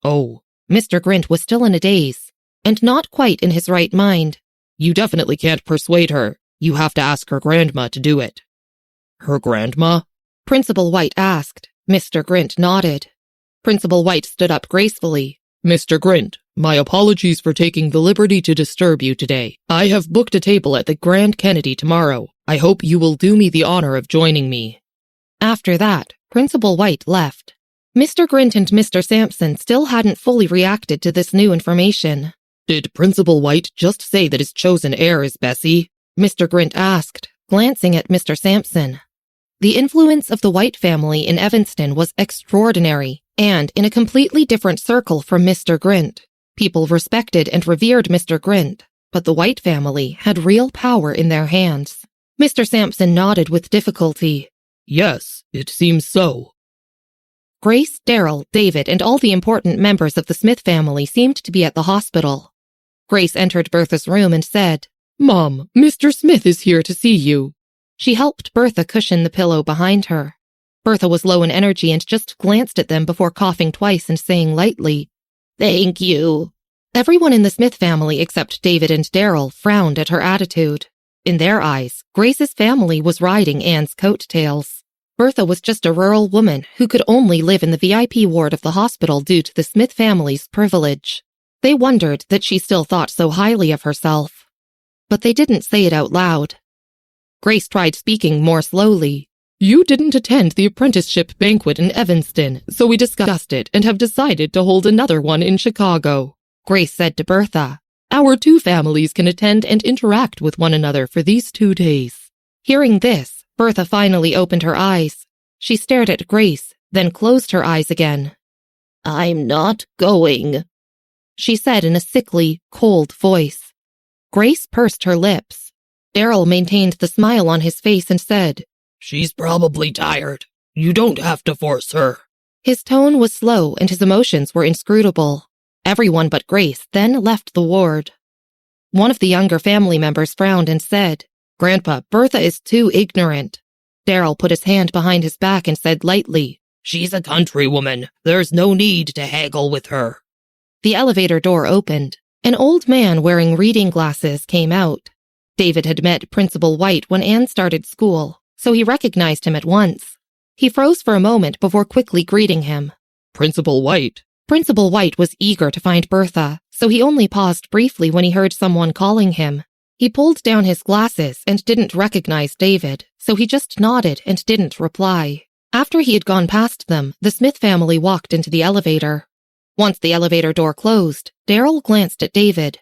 Oh. Mr. Grint was still in a daze, and not quite in his right mind. You definitely can't persuade her. You have to ask her grandma to do it. Her grandma? Principal White asked. Mr. Grint nodded. Principal White stood up gracefully. Mr. Grint, my apologies for taking the liberty to disturb you today. I have booked a table at the Grand Kennedy tomorrow. I hope you will do me the honor of joining me." After that, Principal White left. Mr. Grint and Mr. Sampson still hadn't fully reacted to this new information. "Did Principal White just say that his chosen heir is Bessy?" Mr. Grint asked, glancing at Mr. Sampson. The influence of the White family in Evanston was extraordinary, and in a completely different circle from Mr. Grint. People respected and revered Mr. Grint, but the White family had real power in their hands. Mr. Sampson nodded with difficulty. "Yes, it seems so." Grace, Darrell, David, and all the important members of the Smith family seemed to be at the hospital. Grace entered Bertha's room and said, "Mom, Mr. Smith is here to see you." She helped Bertha cushion the pillow behind her. Bertha was low in energy and just glanced at them before coughing twice and saying lightly, "Thank you." Everyone in the Smith family except David and Darrell frowned at her attitude. In their eyes, Grace's family was riding Anne's coattails. Bertha was just a rural woman who could only live in the VIP ward of the hospital due to the Smith family's privilege. They wondered that she still thought so highly of herself. But they didn't say it out loud. Grace tried speaking more slowly. "You didn't attend the apprenticeship banquet in Evanston, so we discussed it and have decided to hold another one in Chicago," Grace said to Bertha. "Our two families can attend and interact with one another for these 2 days." Hearing this, Bertha finally opened her eyes. She stared at Grace, then closed her eyes again. "I'm not going," she said in a sickly, cold voice. Grace pursed her lips. Darrell maintained the smile on his face and said, "She's probably tired. You don't have to force her." His tone was slow and his emotions were inscrutable. Everyone but Grace then left the ward. One of the younger family members frowned and said, "Grandpa, Bertha is too ignorant." Darrell put his hand behind his back and said lightly, "She's a countrywoman. There's no need to haggle with her." The elevator door opened. An old man wearing reading glasses came out. David had met Principal White when Anne started school, so he recognized him at once. He froze for a moment before quickly greeting him. "Principal White." Principal White was eager to find Bertha, so he only paused briefly when he heard someone calling him. He pulled down his glasses and didn't recognize David, so he just nodded and didn't reply. After he had gone past them, the Smith family walked into the elevator. Once the elevator door closed, Darrell glanced at David.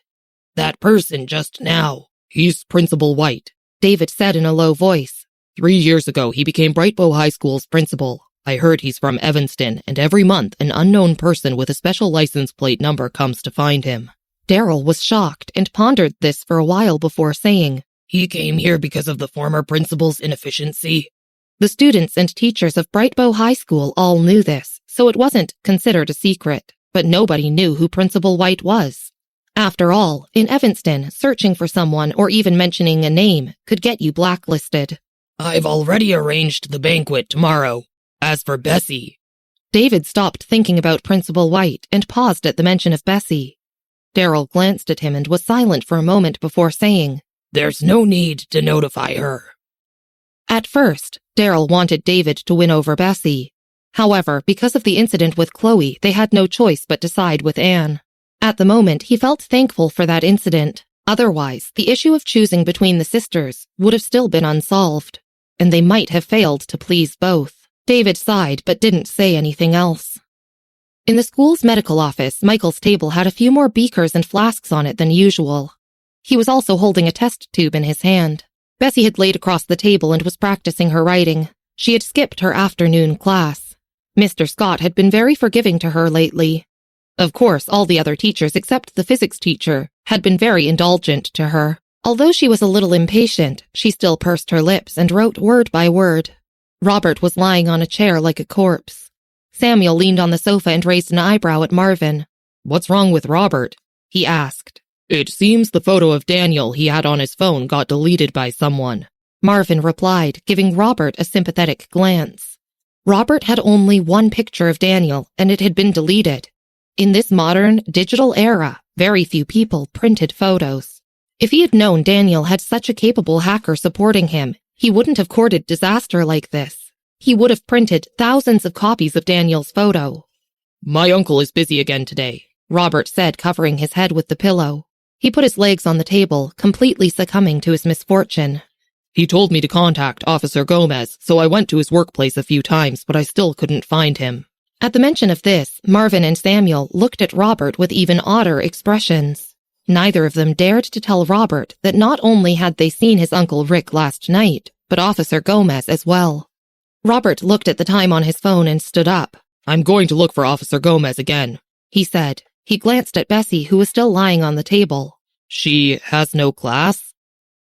"That person just now, he's Principal White," David said in a low voice. 3 years ago, he became Brightbow High School's principal. I heard he's from Evanston, and every month an unknown person with a special license plate number comes to find him." Darrell was shocked and pondered this for a while before saying, "He came here because of the former principal's inefficiency." The students and teachers of Brightbow High School all knew this, so it wasn't considered a secret, but nobody knew who Principal White was. After all, in Evanston, searching for someone or even mentioning a name could get you blacklisted. "I've already arranged the banquet tomorrow. As for Bessy..." David stopped thinking about Principal White and paused at the mention of Bessy. Darrell glanced at him and was silent for a moment before saying, "There's no need to notify her." At first, Darrell wanted David to win over Bessy. However, because of the incident with Chloe, they had no choice but to side with Anne. At the moment, he felt thankful for that incident. Otherwise, the issue of choosing between the sisters would have still been unsolved, and they might have failed to please both. David sighed but didn't say anything else. In the school's medical office, Michael's table had a few more beakers and flasks on it than usual. He was also holding a test tube in his hand. Bessy had laid across the table and was practicing her writing. She had skipped her afternoon class. Mr. Scott had been very forgiving to her lately. Of course, all the other teachers except the physics teacher had been very indulgent to her. Although she was a little impatient, she still pursed her lips and wrote word by word. Robert was lying on a chair like a corpse. Samuel leaned on the sofa and raised an eyebrow at Marvin. "What's wrong with Robert?" he asked. "It seems the photo of Daniel he had on his phone got deleted by someone," Marvin replied, giving Robert a sympathetic glance. Robert had only one picture of Daniel, and it had been deleted. In this modern, digital era, very few people printed photos. If he had known Daniel had such a capable hacker supporting him, he wouldn't have courted disaster like this. He would have printed thousands of copies of Daniel's photo. "My uncle is busy again today," Robert said, covering his head with the pillow. He put his legs on the table, completely succumbing to his misfortune. He told me to contact Officer Gomez, so I went to his workplace a few times, but I still couldn't find him. At the mention of this, Marvin and Samuel looked at Robert with even odder expressions. Neither of them dared to tell Robert that not only had they seen his Uncle Rick last night, but Officer Gomez as well. Robert looked at the time on his phone and stood up. I'm going to look for Officer Gomez again, he said. He glanced at Bessy, who was still lying on the table. She has no class?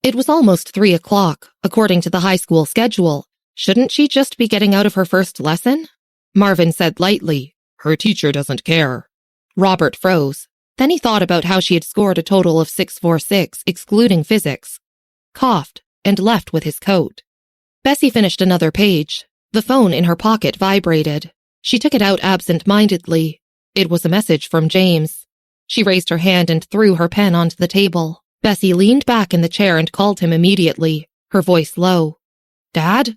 It was almost 3 o'clock, according to the high school schedule. Shouldn't she just be getting out of her first lesson? Marvin said lightly, Her teacher doesn't care. Robert froze. Then he thought about how she had scored a total of 646, excluding physics, coughed, and left with his coat. Bessy finished another page. The phone in her pocket vibrated. She took it out absent-mindedly. It was a message from James. She raised her hand and threw her pen onto the table. Bessy leaned back in the chair and called him immediately, her voice low. Dad?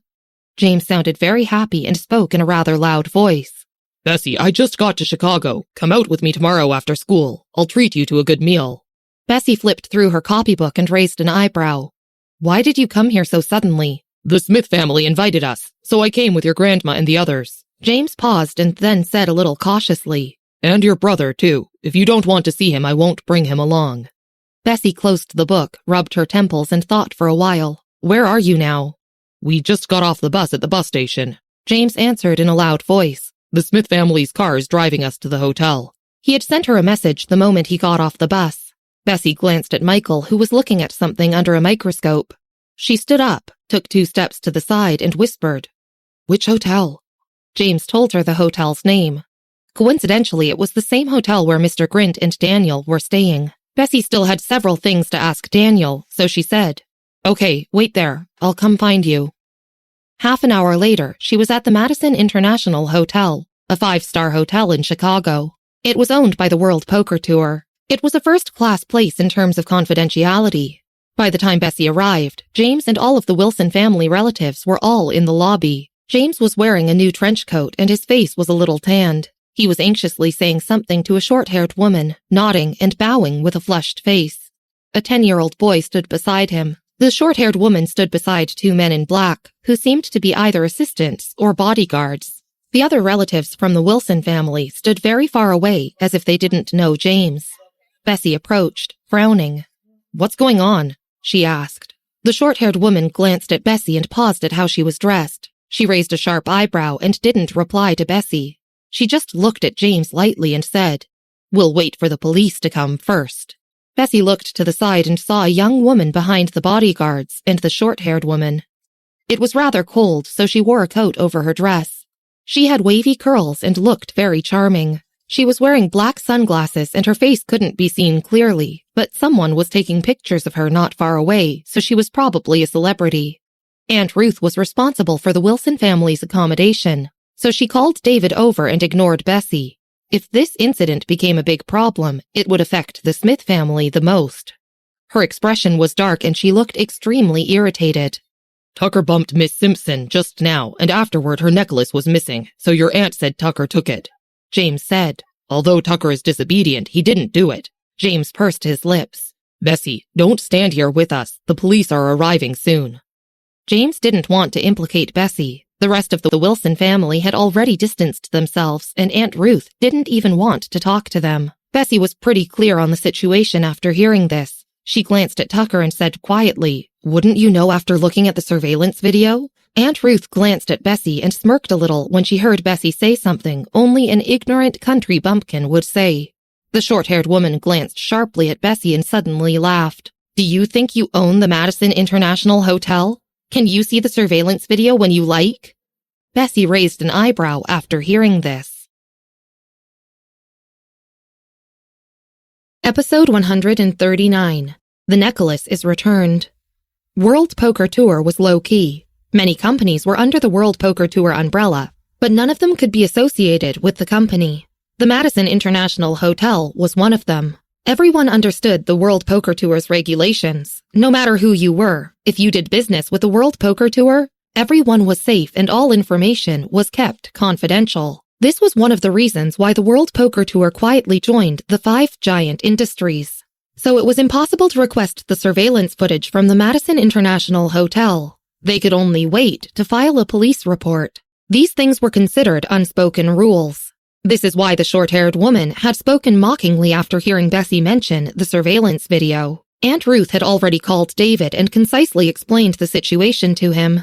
James sounded very happy and spoke in a rather loud voice. Bessy, I just got to Chicago. Come out with me tomorrow after school. I'll treat you to a good meal. Bessy flipped through her copybook and raised an eyebrow. Why did you come here so suddenly? The Smith family invited us, so I came with your grandma and the others. James paused and then said a little cautiously. And your brother, too. If you don't want to see him, I won't bring him along. Bessy closed the book, rubbed her temples, and thought for a while. Where are you now? We just got off the bus at the bus station. James answered in a loud voice. The Smith family's car is driving us to the hotel. He had sent her a message the moment he got off the bus. Bessy glanced at Michael, who was looking at something under a microscope. She stood up, took 2 steps to the side, and whispered, Which hotel? James told her the hotel's name. Coincidentally, it was the same hotel where Mr. Grint and Daniel were staying. Bessy still had several things to ask Daniel, so she said, Okay, wait there. I'll come find you. Half an hour later, she was at the Madison International Hotel, a 5-star hotel in Chicago. It was owned by the World Poker Tour. It was a first-class place in terms of confidentiality. By the time Bessy arrived, James and all of the Wilson family relatives were all in the lobby. James was wearing a new trench coat and his face was a little tanned. He was anxiously saying something to a short-haired woman, nodding and bowing with a flushed face. A 10-year-old boy stood beside him. The short-haired woman stood beside 2 men in black, who seemed to be either assistants or bodyguards. The other relatives from the Wilson family stood very far away, as if they didn't know James. Bessy approached, frowning. What's going on? She asked. The short-haired woman glanced at Bessy and paused at how she was dressed. She raised a sharp eyebrow and didn't reply to Bessy. She just looked at James lightly and said, We'll wait for the police to come first. Bessy looked to the side and saw a young woman behind the bodyguards and the short-haired woman. It was rather cold, so she wore a coat over her dress. She had wavy curls and looked very charming. She was wearing black sunglasses and her face couldn't be seen clearly, but someone was taking pictures of her not far away, so she was probably a celebrity. Aunt Ruth was responsible for the Wilson family's accommodation, so she called David over and ignored Bessy. If this incident became a big problem, it would affect the Smith family the most. Her expression was dark and she looked extremely irritated. Tucker bumped Miss Simpson just now, and afterward her necklace was missing, so your aunt said Tucker took it. James said. Although Tucker is disobedient, he didn't do it. James pursed his lips. Bessy, don't stand here with us. The police are arriving soon. James didn't want to implicate Bessy. The rest of the Wilson family had already distanced themselves, and Aunt Ruth didn't even want to talk to them. Bessy was pretty clear on the situation after hearing this. She glanced at Tucker and said quietly, Wouldn't you know after looking at the surveillance video? Aunt Ruth glanced at Bessy and smirked a little when she heard Bessy say something only an ignorant country bumpkin would say. The short-haired woman glanced sharply at Bessy and suddenly laughed. Do you think you own the Madison International Hotel? Can you see the surveillance video when you like? Bessy raised an eyebrow after hearing this. Episode 139. The necklace is returned. World Poker Tour was low-key. Many companies were under the World Poker Tour umbrella, but none of them could be associated with the company. The Madison International Hotel was one of them. Everyone understood the World Poker Tour's regulations. No matter who you were, if you did business with the World Poker Tour, everyone was safe and all information was kept confidential. This was one of the reasons why the World Poker Tour quietly joined the 5 giant industries. so it was impossible to request the surveillance footage from the Madison International Hotel. They could only wait to file a police report. These things were considered unspoken rules. This is why the short-haired woman had spoken mockingly after hearing Bessy mention the surveillance video. Aunt Ruth had already called David and concisely explained the situation to him.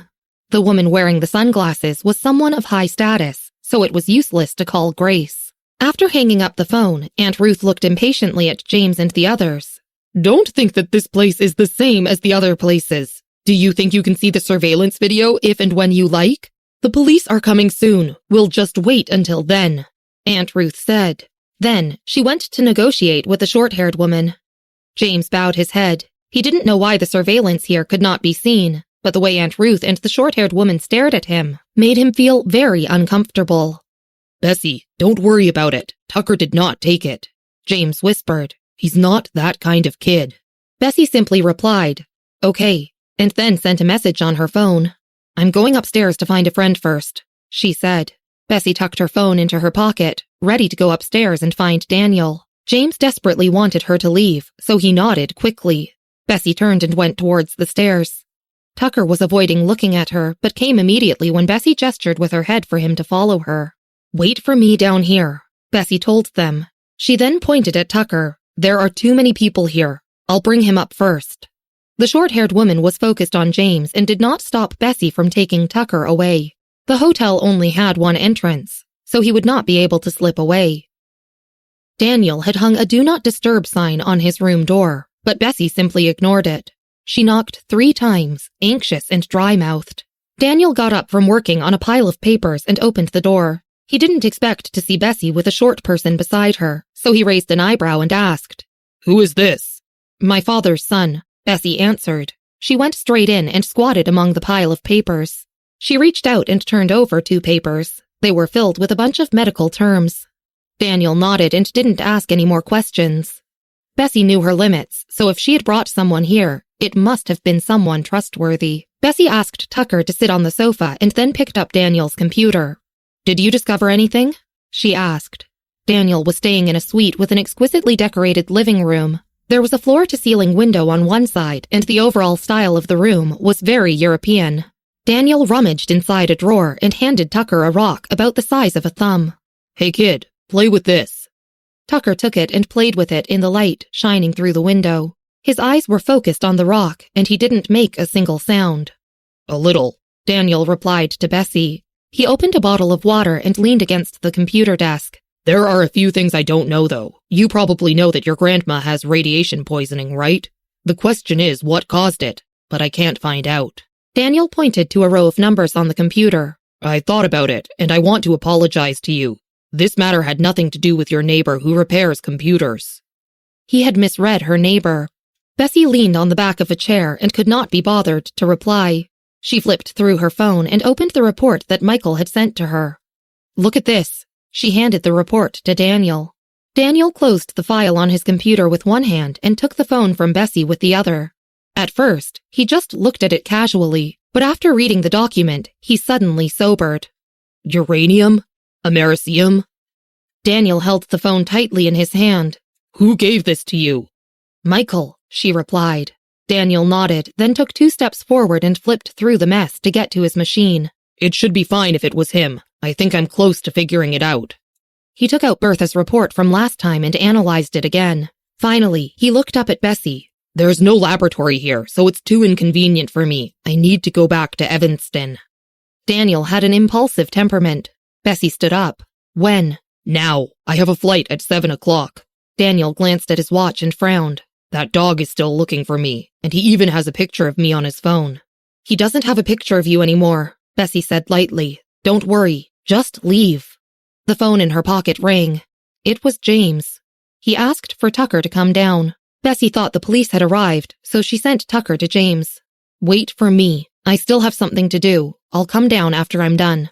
The woman wearing the sunglasses was someone of high status, so it was useless to call Grace. After hanging up the phone, Aunt Ruth looked impatiently at James and the others. Don't think that this place is the same as the other places. Do you think you can see the surveillance video if and when you like? The police are coming soon. We'll just wait until then, Aunt Ruth said. Then she went to negotiate with the short-haired woman. James bowed his head. He didn't know why the surveillance here could not be seen, but the way Aunt Ruth and the short-haired woman stared at him made him feel very uncomfortable. Bessy, don't worry about it. Tucker did not take it, James whispered. He's not that kind of kid. Bessy simply replied, okay, and then sent a message on her phone. I'm going upstairs to find a friend first, she said. Bessy tucked her phone into her pocket, ready to go upstairs and find Daniel. James desperately wanted her to leave, so he nodded quickly. Bessy turned and went towards the stairs. Tucker was avoiding looking at her, but came immediately when Bessy gestured with her head for him to follow her. Wait for me down here, Bessy told them. She then pointed at Tucker. There are too many people here. I'll bring him up first. The short-haired woman was focused on James and did not stop Bessy from taking Tucker away. The hotel only had one entrance, so he would not be able to slip away. Daniel had hung a Do Not Disturb sign on his room door, but Bessy simply ignored it. She knocked 3 times, anxious and dry-mouthed. Daniel got up from working on a pile of papers and opened the door. He didn't expect to see Bessy with a short person beside her, so he raised an eyebrow and asked, Who is this? My father's son, Bessy answered. She went straight in and squatted among the pile of papers. She reached out and turned over 2 papers. They were filled with a bunch of medical terms. Daniel nodded and didn't ask any more questions. Bessy knew her limits, so if she had brought someone here, it must have been someone trustworthy. Bessy asked Tucker to sit on the sofa and then picked up Daniel's computer. Did you discover anything? She asked. Daniel was staying in a suite with an exquisitely decorated living room. There was a floor-to-ceiling window on one side, and the overall style of the room was very European. Daniel rummaged inside a drawer and handed Tucker a rock about the size of a thumb. Hey kid, play with this. Tucker took it and played with it in the light shining through the window. His eyes were focused on the rock, and he didn't make a single sound. A little, Daniel replied to Bessy. He opened a bottle of water and leaned against the computer desk. There are a few things I don't know, though. You probably know that your grandma has radiation poisoning, right? The question is what caused it, but I can't find out. Daniel pointed to a row of numbers on the computer. I thought about it, and I want to apologize to you. This matter had nothing to do with your neighbor who repairs computers. He had misread her neighbor. Bessy leaned on the back of a chair and could not be bothered to reply. She flipped through her phone and opened the report that Michael had sent to her. Look at this. She handed the report to Daniel. Daniel closed the file on his computer with one hand and took the phone from Bessy with the other. At first, he just looked at it casually, but after reading the document, he suddenly sobered. Uranium? Americium? Daniel held the phone tightly in his hand. Who gave this to you? Michael, she replied. Daniel nodded, then took 2 steps forward and flipped through the mess to get to his machine. It should be fine if it was him. I think I'm close to figuring it out. He took out Bertha's report from last time and analyzed it again. Finally, he looked up at Bessy. There's no laboratory here, so it's too inconvenient for me. I need to go back to Evanston. Daniel had an impulsive temperament. Bessy stood up. When? Now. I have a flight at 7 o'clock. Daniel glanced at his watch and frowned. That dog is still looking for me, and he even has a picture of me on his phone. He doesn't have a picture of you anymore, Bessy said lightly. Don't worry, just leave. The phone in her pocket rang. It was James. He asked for Tucker to come down. Bessy thought the police had arrived, so she sent Tucker to James. Wait for me. I still have something to do. I'll come down after I'm done.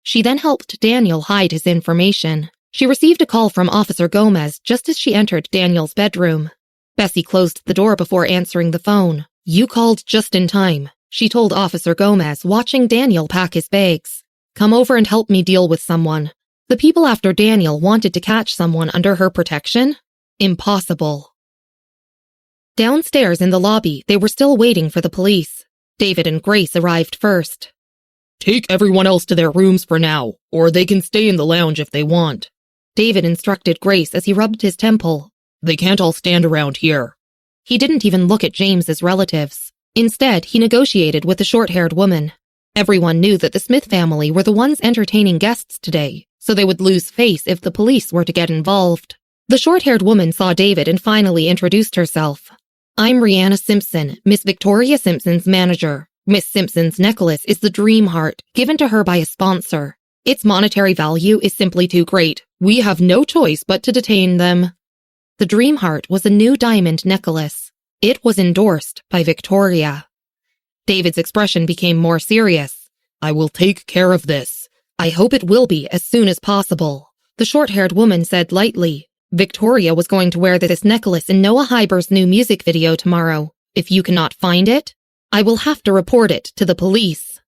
She then helped Daniel hide his information. She received a call from Officer Gomez just as she entered Daniel's bedroom. Bessy closed the door before answering the phone. You called just in time, she told Officer Gomez, watching Daniel pack his bags. Come over and help me deal with someone. The people after Daniel wanted to catch someone under her protection? Impossible. Downstairs in the lobby, they were still waiting for the police. David and Grace arrived first. Take everyone else to their rooms for now, or they can stay in the lounge if they want, David instructed Grace as he rubbed his temple. They can't all stand around here. He didn't even look at James's relatives. Instead, he negotiated with the short-haired woman. Everyone knew that the Smith family were the ones entertaining guests today, so they would lose face if the police were to get involved. The short-haired woman saw David and finally introduced herself. I'm Rihanna Simpson, Miss Victoria Simpson's manager. Miss Simpson's necklace is the Dream Heart, given to her by a sponsor. Its monetary value is simply too great. We have no choice but to detain them. The Dream Heart was a new diamond necklace. It was endorsed by Victoria. David's expression became more serious. I will take care of this. I hope it will be as soon as possible, the short-haired woman said lightly. Victoria was going to wear this necklace in Noah Hyber's new music video tomorrow. If you cannot find it, I will have to report it to the police.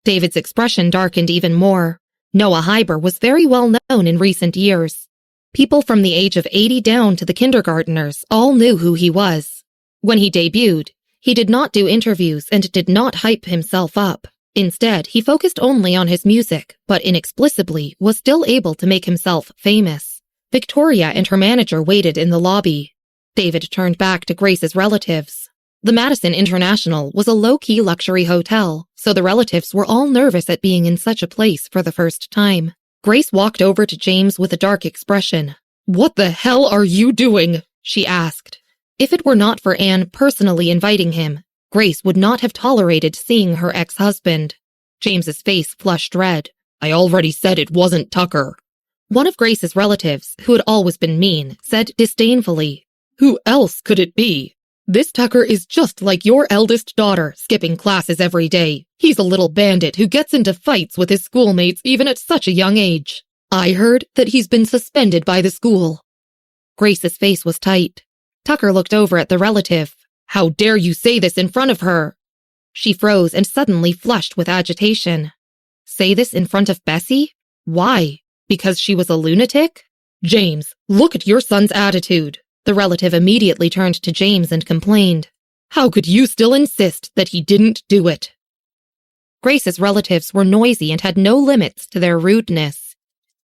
David's expression darkened even more. Noah Hyber was very well known in recent years. People from the age of 80 down to the kindergarteners all knew who he was. When he debuted, he did not do interviews and did not hype himself up. Instead, he focused only on his music, but inexplicably was still able to make himself famous. Victoria and her manager waited in the lobby. David turned back to Grace's relatives. The Madison International was a low-key luxury hotel, so the relatives were all nervous at being in such a place for the first time. Grace walked over to James with a dark expression. What the hell are you doing? She asked. If it were not for Anne personally inviting him, Grace would not have tolerated seeing her ex-husband. James's face flushed red. I already said it wasn't Tucker. One of Grace's relatives, who had always been mean, said disdainfully, Who else could it be? This Tucker is just like your eldest daughter, skipping classes every day. He's a little bandit who gets into fights with his schoolmates even at such a young age. I heard that he's been suspended by the school. Grace's face was tight. Tucker looked over at the relative. How dare you say this in front of her? She froze and suddenly flushed with agitation. Say this in front of Bessy? Why? Because she was a lunatic? James, look at your son's attitude. The relative immediately turned to James and complained. How could you still insist that he didn't do it? Grace's relatives were noisy and had no limits to their rudeness.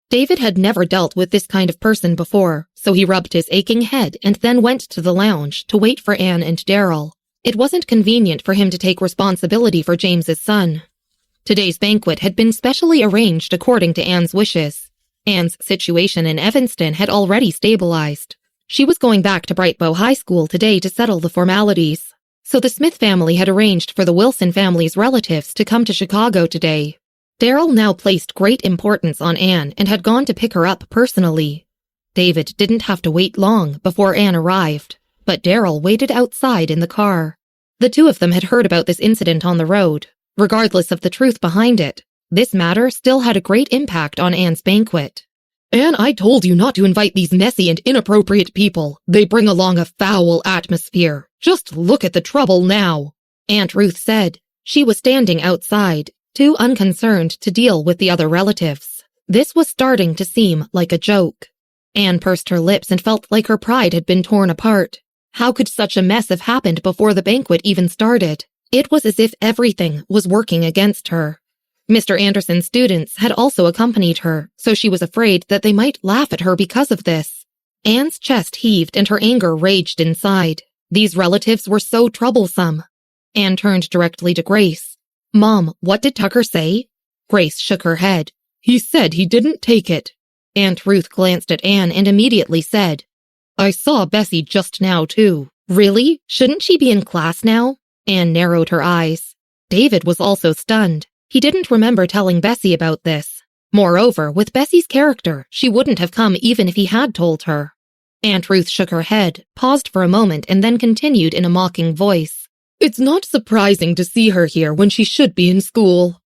David had never dealt with this kind of person before, so he rubbed his aching head and then went to the lounge to wait for Anne and Daryl. It wasn't convenient for him to take responsibility for James's son. Today's banquet had been specially arranged according to Anne's wishes. Anne's situation in Evanston had already stabilized. She was going back to Brightbow High School today to settle the formalities. So the Smith family had arranged for the Wilson family's relatives to come to Chicago today. Daryl now placed great importance on Anne and had gone to pick her up personally. David didn't have to wait long before Anne arrived, but Daryl waited outside in the car. The two of them had heard about this incident on the road. Regardless of the truth behind it, this matter still had a great impact on Anne's banquet. Anne, I told you not to invite these messy and inappropriate people. They bring along a foul atmosphere. Just look at the trouble now, Aunt Ruth said. She was standing outside, too unconcerned to deal with the other relatives. This was starting to seem like a joke. Anne pursed her lips and felt like her pride had been torn apart. How could such a mess have happened before the banquet even started? It was as if everything was working against her. Mr. Anderson's students had also accompanied her, so she was afraid that they might laugh at her because of this. Anne's chest heaved and her anger raged inside. These relatives were so troublesome. Anne turned directly to Grace. Mom, what did Tucker say? Grace shook her head. He said he didn't take it. Aunt Ruth glanced at Anne and immediately said, I saw Bessy just now, too. Really? Shouldn't she be in class now? Anne narrowed her eyes. David was also stunned. He didn't remember telling Bessy about this. Moreover, with Bessy's character, she wouldn't have come even if he had told her. Aunt Ruth shook her head, paused for a moment, and then continued in a mocking voice. It's not surprising to see her here when she should be in school.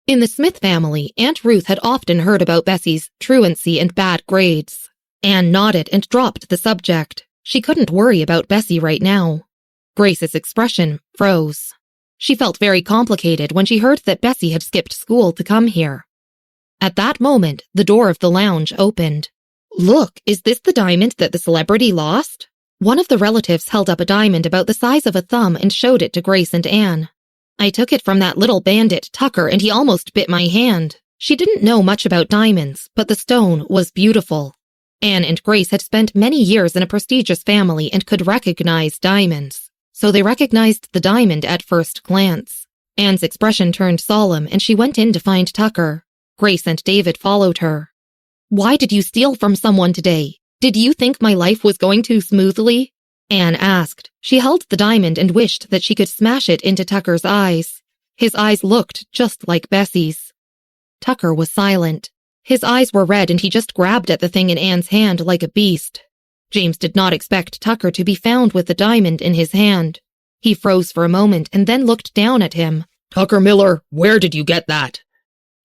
In the Smith family, Aunt Ruth had often heard about Bessy's truancy and bad grades. Anne nodded and dropped the subject. She couldn't worry about Bessy right now. Grace's expression froze. She felt very complicated when she heard that Bessy had skipped school to come here. At that moment, the door of the lounge opened. Look, is this the diamond that the celebrity lost? One of the relatives held up a diamond about the size of a thumb and showed it to Grace and Anne. I took it from that little bandit, Tucker, and he almost bit my hand. She didn't know much about diamonds, but the stone was beautiful. Anne and Grace had spent many years in a prestigious family and could recognize diamonds, so they recognized the diamond at first glance. Anne's expression turned solemn, and she went in to find Tucker. Grace and David followed her. "Why did you steal from someone today? Did you think my life was going too smoothly?" Anne asked. She held the diamond and wished that she could smash it into Tucker's eyes. His eyes looked just like Bessy's. Tucker was silent. His eyes were red and he just grabbed at the thing in Anne's hand like a beast. James did not expect Tucker to be found with the diamond in his hand. He froze for a moment and then looked down at him. "Tucker Miller, where did you get that?"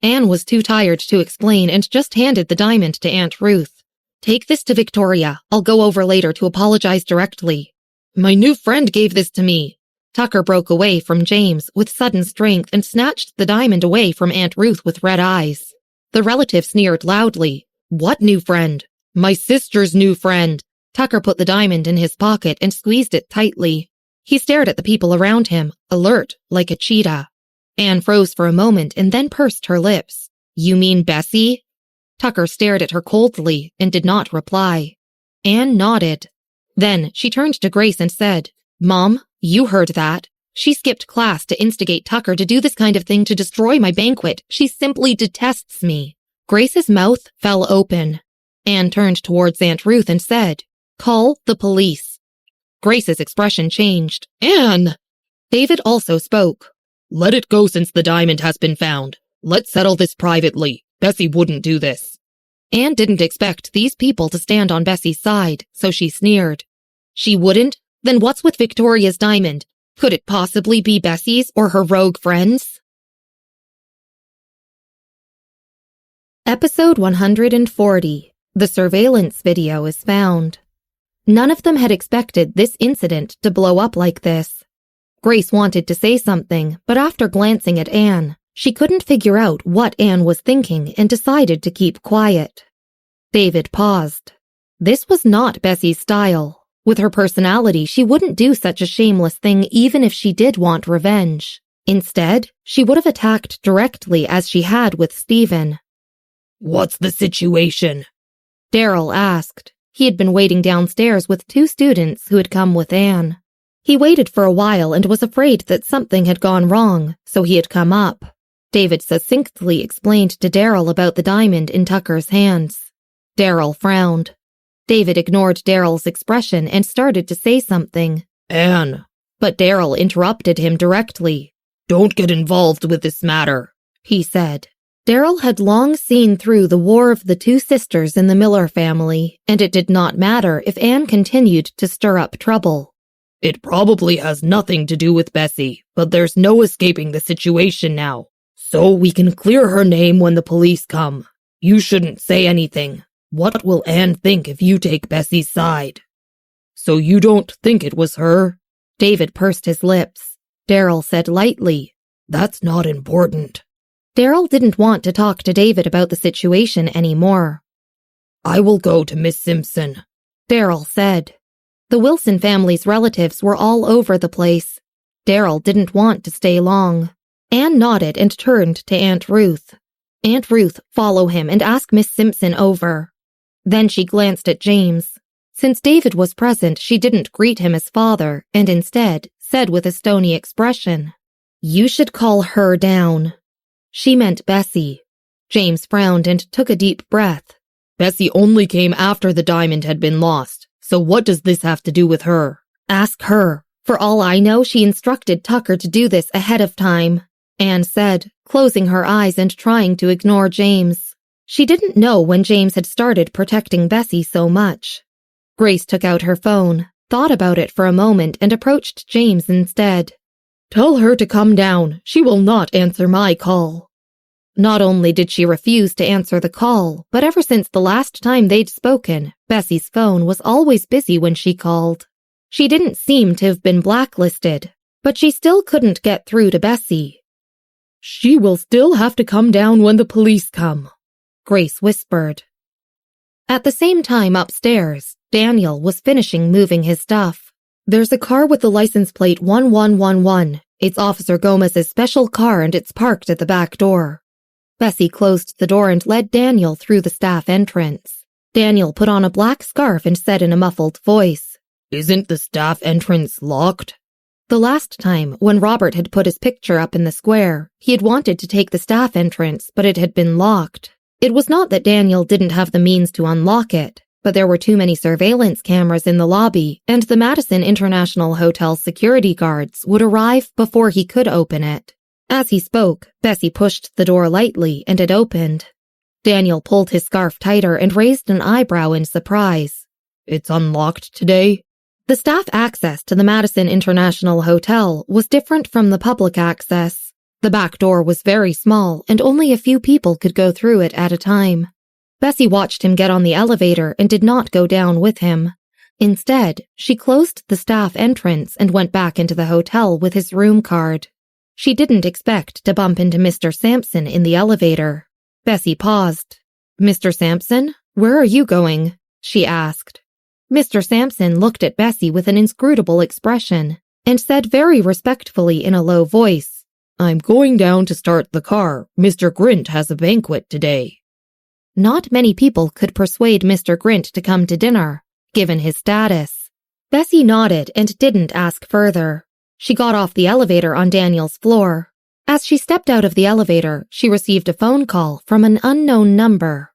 Anne was too tired to explain and just handed the diamond to Aunt Ruth. "Take this to Victoria. I'll go over later to apologize directly." "My new friend gave this to me." Tucker broke away from James with sudden strength and snatched the diamond away from Aunt Ruth with red eyes. The relative sneered loudly. "What new friend?" "My sister's new friend." Tucker put the diamond in his pocket and squeezed it tightly. He stared at the people around him, alert like a cheetah. Anne froze for a moment and then pursed her lips. "You mean Bessy?" Tucker stared at her coldly and did not reply. Anne nodded. Then she turned to Grace and said, "Mom, you heard that. She skipped class to instigate Tucker to do this kind of thing to destroy my banquet. She simply detests me." Grace's mouth fell open. Anne turned towards Aunt Ruth and said, "Call the police." Grace's expression changed. "Anne!" David also spoke. "Let it go since the diamond has been found. Let's settle this privately. Bessy wouldn't do this." Anne didn't expect these people to stand on Bessy's side, so she sneered. "She wouldn't? Then what's with Victoria's diamond? Could it possibly be Bessy's or her rogue friends?" Episode 140. The surveillance video is found. None of them had expected this incident to blow up like this. Grace wanted to say something, but after glancing at Anne, she couldn't figure out what Anne was thinking and decided to keep quiet. David paused. This was not Bessy's style. With her personality, she wouldn't do such a shameless thing even if she did want revenge. Instead, she would have attacked directly as she had with Stephen. "What's the situation?" Daryl asked. He had been waiting downstairs with 2 students who had come with Anne. He waited for a while and was afraid that something had gone wrong, so he had come up. David succinctly explained to Daryl about the diamond in Tucker's hands. Daryl frowned. David ignored Daryl's expression and started to say something. "Anne." But Daryl interrupted him directly. "Don't get involved with this matter," he said. Daryl had long seen through the war of the 2 sisters in the Miller family, and it did not matter if Anne continued to stir up trouble. "It probably has nothing to do with Bessy, but there's no escaping the situation now. So we can clear her name when the police come. You shouldn't say anything. What will Anne think if you take Bessy's side?" "So you don't think it was her?" David pursed his lips. Daryl said lightly, "That's not important." Daryl didn't want to talk to David about the situation anymore. "I will go to Miss Simpson," Daryl said. The Wilson family's relatives were all over the place. Daryl didn't want to stay long. Anne nodded and turned to Aunt Ruth. Aunt Ruth, follow him and ask Miss Simpson over. Then she glanced at James. Since David was present, she didn't greet him as father, and instead said with a stony expression, "You should call her down." She meant Bessy. James frowned and took a deep breath. "Bessy only came after the diamond had been lost, so what does this have to do with her?" "Ask her. For all I know, she instructed Tucker to do this ahead of time," Anne said, closing her eyes and trying to ignore James. She didn't know when James had started protecting Bessy so much. Grace took out her phone, thought about it for a moment, and approached James instead. "Tell her to come down. She will not answer my call." Not only did she refuse to answer the call, but ever since the last time they'd spoken, Bessy's phone was always busy when she called. She didn't seem to have been blacklisted, but she still couldn't get through to Bessy. "She will still have to come down when the police come," Grace whispered. At the same time upstairs, Daniel was finishing moving his stuff. "There's a car with the license plate 1111. It's Officer Gomez's special car and it's parked at the back door." Bessy closed the door and led Daniel through the staff entrance. Daniel put on a black scarf and said in a muffled voice, "Isn't the staff entrance locked?" The last time, when Robert had put his picture up in the square, he had wanted to take the staff entrance, but it had been locked. It was not that Daniel didn't have the means to unlock it, but there were too many surveillance cameras in the lobby, and the Madison International Hotel security guards would arrive before he could open it. As he spoke, Bessy pushed the door lightly, and it opened. Daniel pulled his scarf tighter and raised an eyebrow in surprise. "It's unlocked today?" The staff access to the Madison International Hotel was different from the public access. The back door was very small, and only a few people could go through it at a time. Bessy watched him get on the elevator and did not go down with him. Instead, she closed the staff entrance and went back into the hotel with his room card. She didn't expect to bump into Mr. Sampson in the elevator. Bessy paused. "Mr. Sampson, where are you going?" she asked. Mr. Sampson looked at Bessy with an inscrutable expression and said very respectfully in a low voice, "I'm going down to start the car. Mr. Grint has a banquet today." Not many people could persuade Mr. Grint to come to dinner, given his status. Bessy nodded and didn't ask further. She got off the elevator on Daniel's floor. As she stepped out of the elevator, she received a phone call from an unknown number.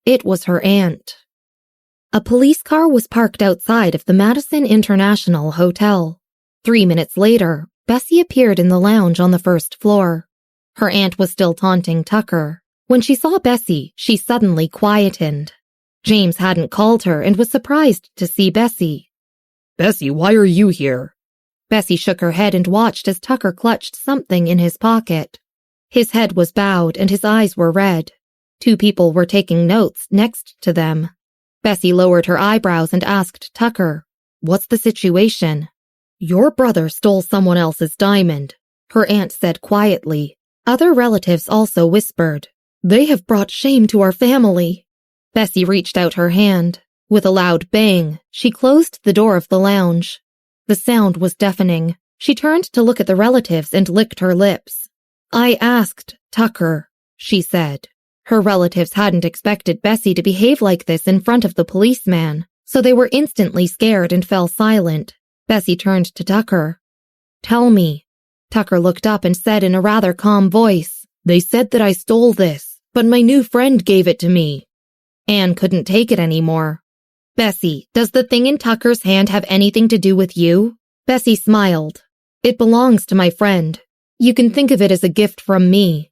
It was her aunt. A police car was parked outside of the Madison International Hotel. 3 minutes later, Bessy appeared in the lounge on the first floor. Her aunt was still taunting Tucker. When she saw Bessy, she suddenly quietened. James hadn't called her and was surprised to see Bessy. "Bessy, why are you here?" Bessy shook her head and watched as Tucker clutched something in his pocket. His head was bowed and his eyes were red. 2 people were taking notes next to them. Bessy lowered her eyebrows and asked Tucker, "What's the situation?" "Your brother stole someone else's diamond," her aunt said quietly. Other relatives also whispered, "They have brought shame to our family." Bessy reached out her hand. With a loud bang, she closed the door of the lounge. The sound was deafening. She turned to look at the relatives and licked her lips. "I asked Tucker," she said. Her relatives hadn't expected Bessy to behave like this in front of the policeman, so they were instantly scared and fell silent. Bessy turned to Tucker. "Tell me." Tucker looked up and said in a rather calm voice, "They said that I stole this, but my new friend gave it to me." Anne couldn't take it anymore. "Bessy, does the thing in Tucker's hand have anything to do with you?" Bessy smiled. "It belongs to my friend. You can think of it as a gift from me."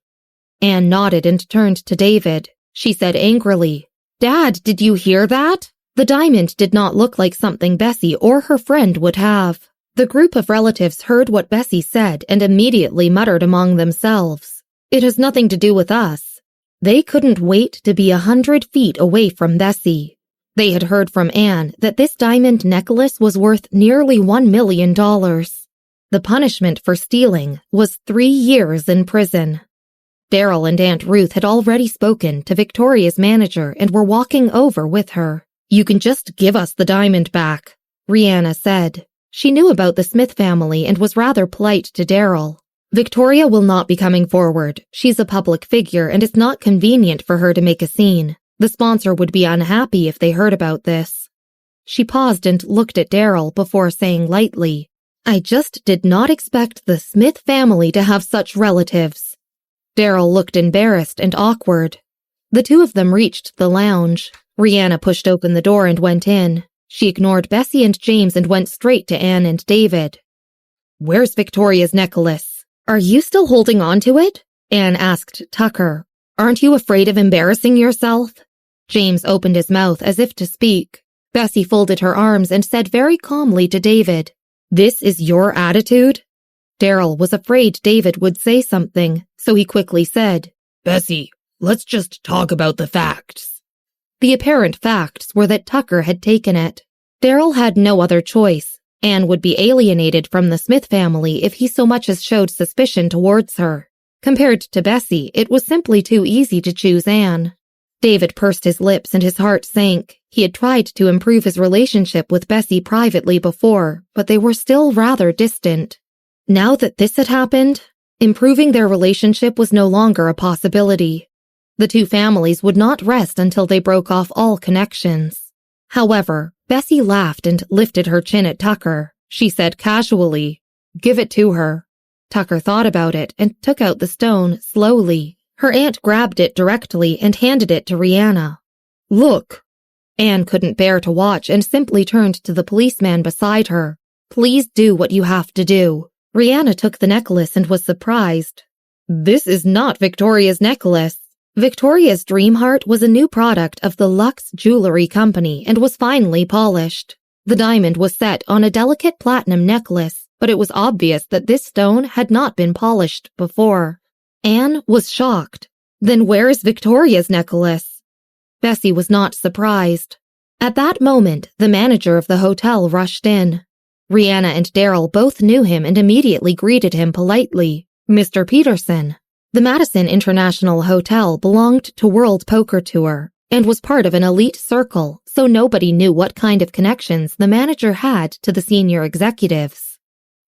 Anne nodded and turned to David. She said angrily, "Dad, did you hear that?" The diamond did not look like something Bessy or her friend would have. The group of relatives heard what Bessy said and immediately muttered among themselves, "It has nothing to do with us." They couldn't wait to be 100 feet away from Bessy. They had heard from Anne that this diamond necklace was worth nearly $1 million. The punishment for stealing was 3 years in prison. Daryl and Aunt Ruth had already spoken to Victoria's manager and were walking over with her. "You can just give us the diamond back," Rihanna said. She knew about the Smith family and was rather polite to Daryl. "Victoria will not be coming forward. She's a public figure and it's not convenient for her to make a scene. The sponsor would be unhappy if they heard about this." She paused and looked at Daryl before saying lightly, "I just did not expect the Smith family to have such relatives." Daryl looked embarrassed and awkward. The 2 of them reached the lounge. Rihanna pushed open the door and went in. She ignored Bessy and James and went straight to Anne and David. "Where's Victoria's necklace? Are you still holding on to it?" Anne asked Tucker. "Aren't you afraid of embarrassing yourself?" James opened his mouth as if to speak. Bessy folded her arms and said very calmly to David, "This is your attitude?" Daryl was afraid David would say something, so he quickly said, "Bessy, let's just talk about the facts." The apparent facts were that Tucker had taken it. Daryl had no other choice. Anne would be alienated from the Smith family if he so much as showed suspicion towards her. Compared to Bessy, it was simply too easy to choose Anne. David pursed his lips and his heart sank. He had tried to improve his relationship with Bessy privately before, but they were still rather distant. Now that this had happened, improving their relationship was no longer a possibility. The two families would not rest until they broke off all connections. However, Bessy laughed and lifted her chin at Tucker. She said casually, "Give it to her." Tucker thought about it and took out the stone slowly. Her aunt grabbed it directly and handed it to Rihanna. "Look." Anne couldn't bear to watch and simply turned to the policeman beside her. "Please do what you have to do." Rihanna took the necklace and was surprised. "This is not Victoria's necklace." Victoria's Dream Heart was a new product of the Luxe Jewelry Company and was finely polished. The diamond was set on a delicate platinum necklace, but it was obvious that this stone had not been polished before. Anne was shocked. Then where's Victoria's necklace? Bessy was not surprised. At that moment, the manager of the hotel rushed in. Rihanna and Daryl both knew him and immediately greeted him politely. "Mr. Peterson." The Madison International Hotel belonged to World Poker Tour and was part of an elite circle, so nobody knew what kind of connections the manager had to the senior executives.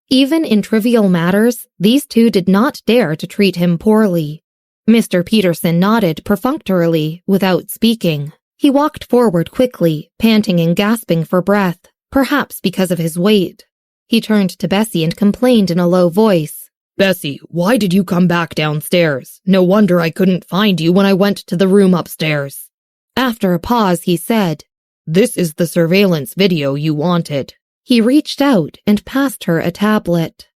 Even in trivial matters, these two did not dare to treat him poorly. Mr. Peterson nodded perfunctorily without speaking. He walked forward quickly, panting and gasping for breath, perhaps because of his weight. He turned to Bessy and complained in a low voice. "Bessy, why did you come back downstairs? No wonder I couldn't find you when I went to the room upstairs." After a pause, he said, "This is the surveillance video you wanted." He reached out and passed her a tablet.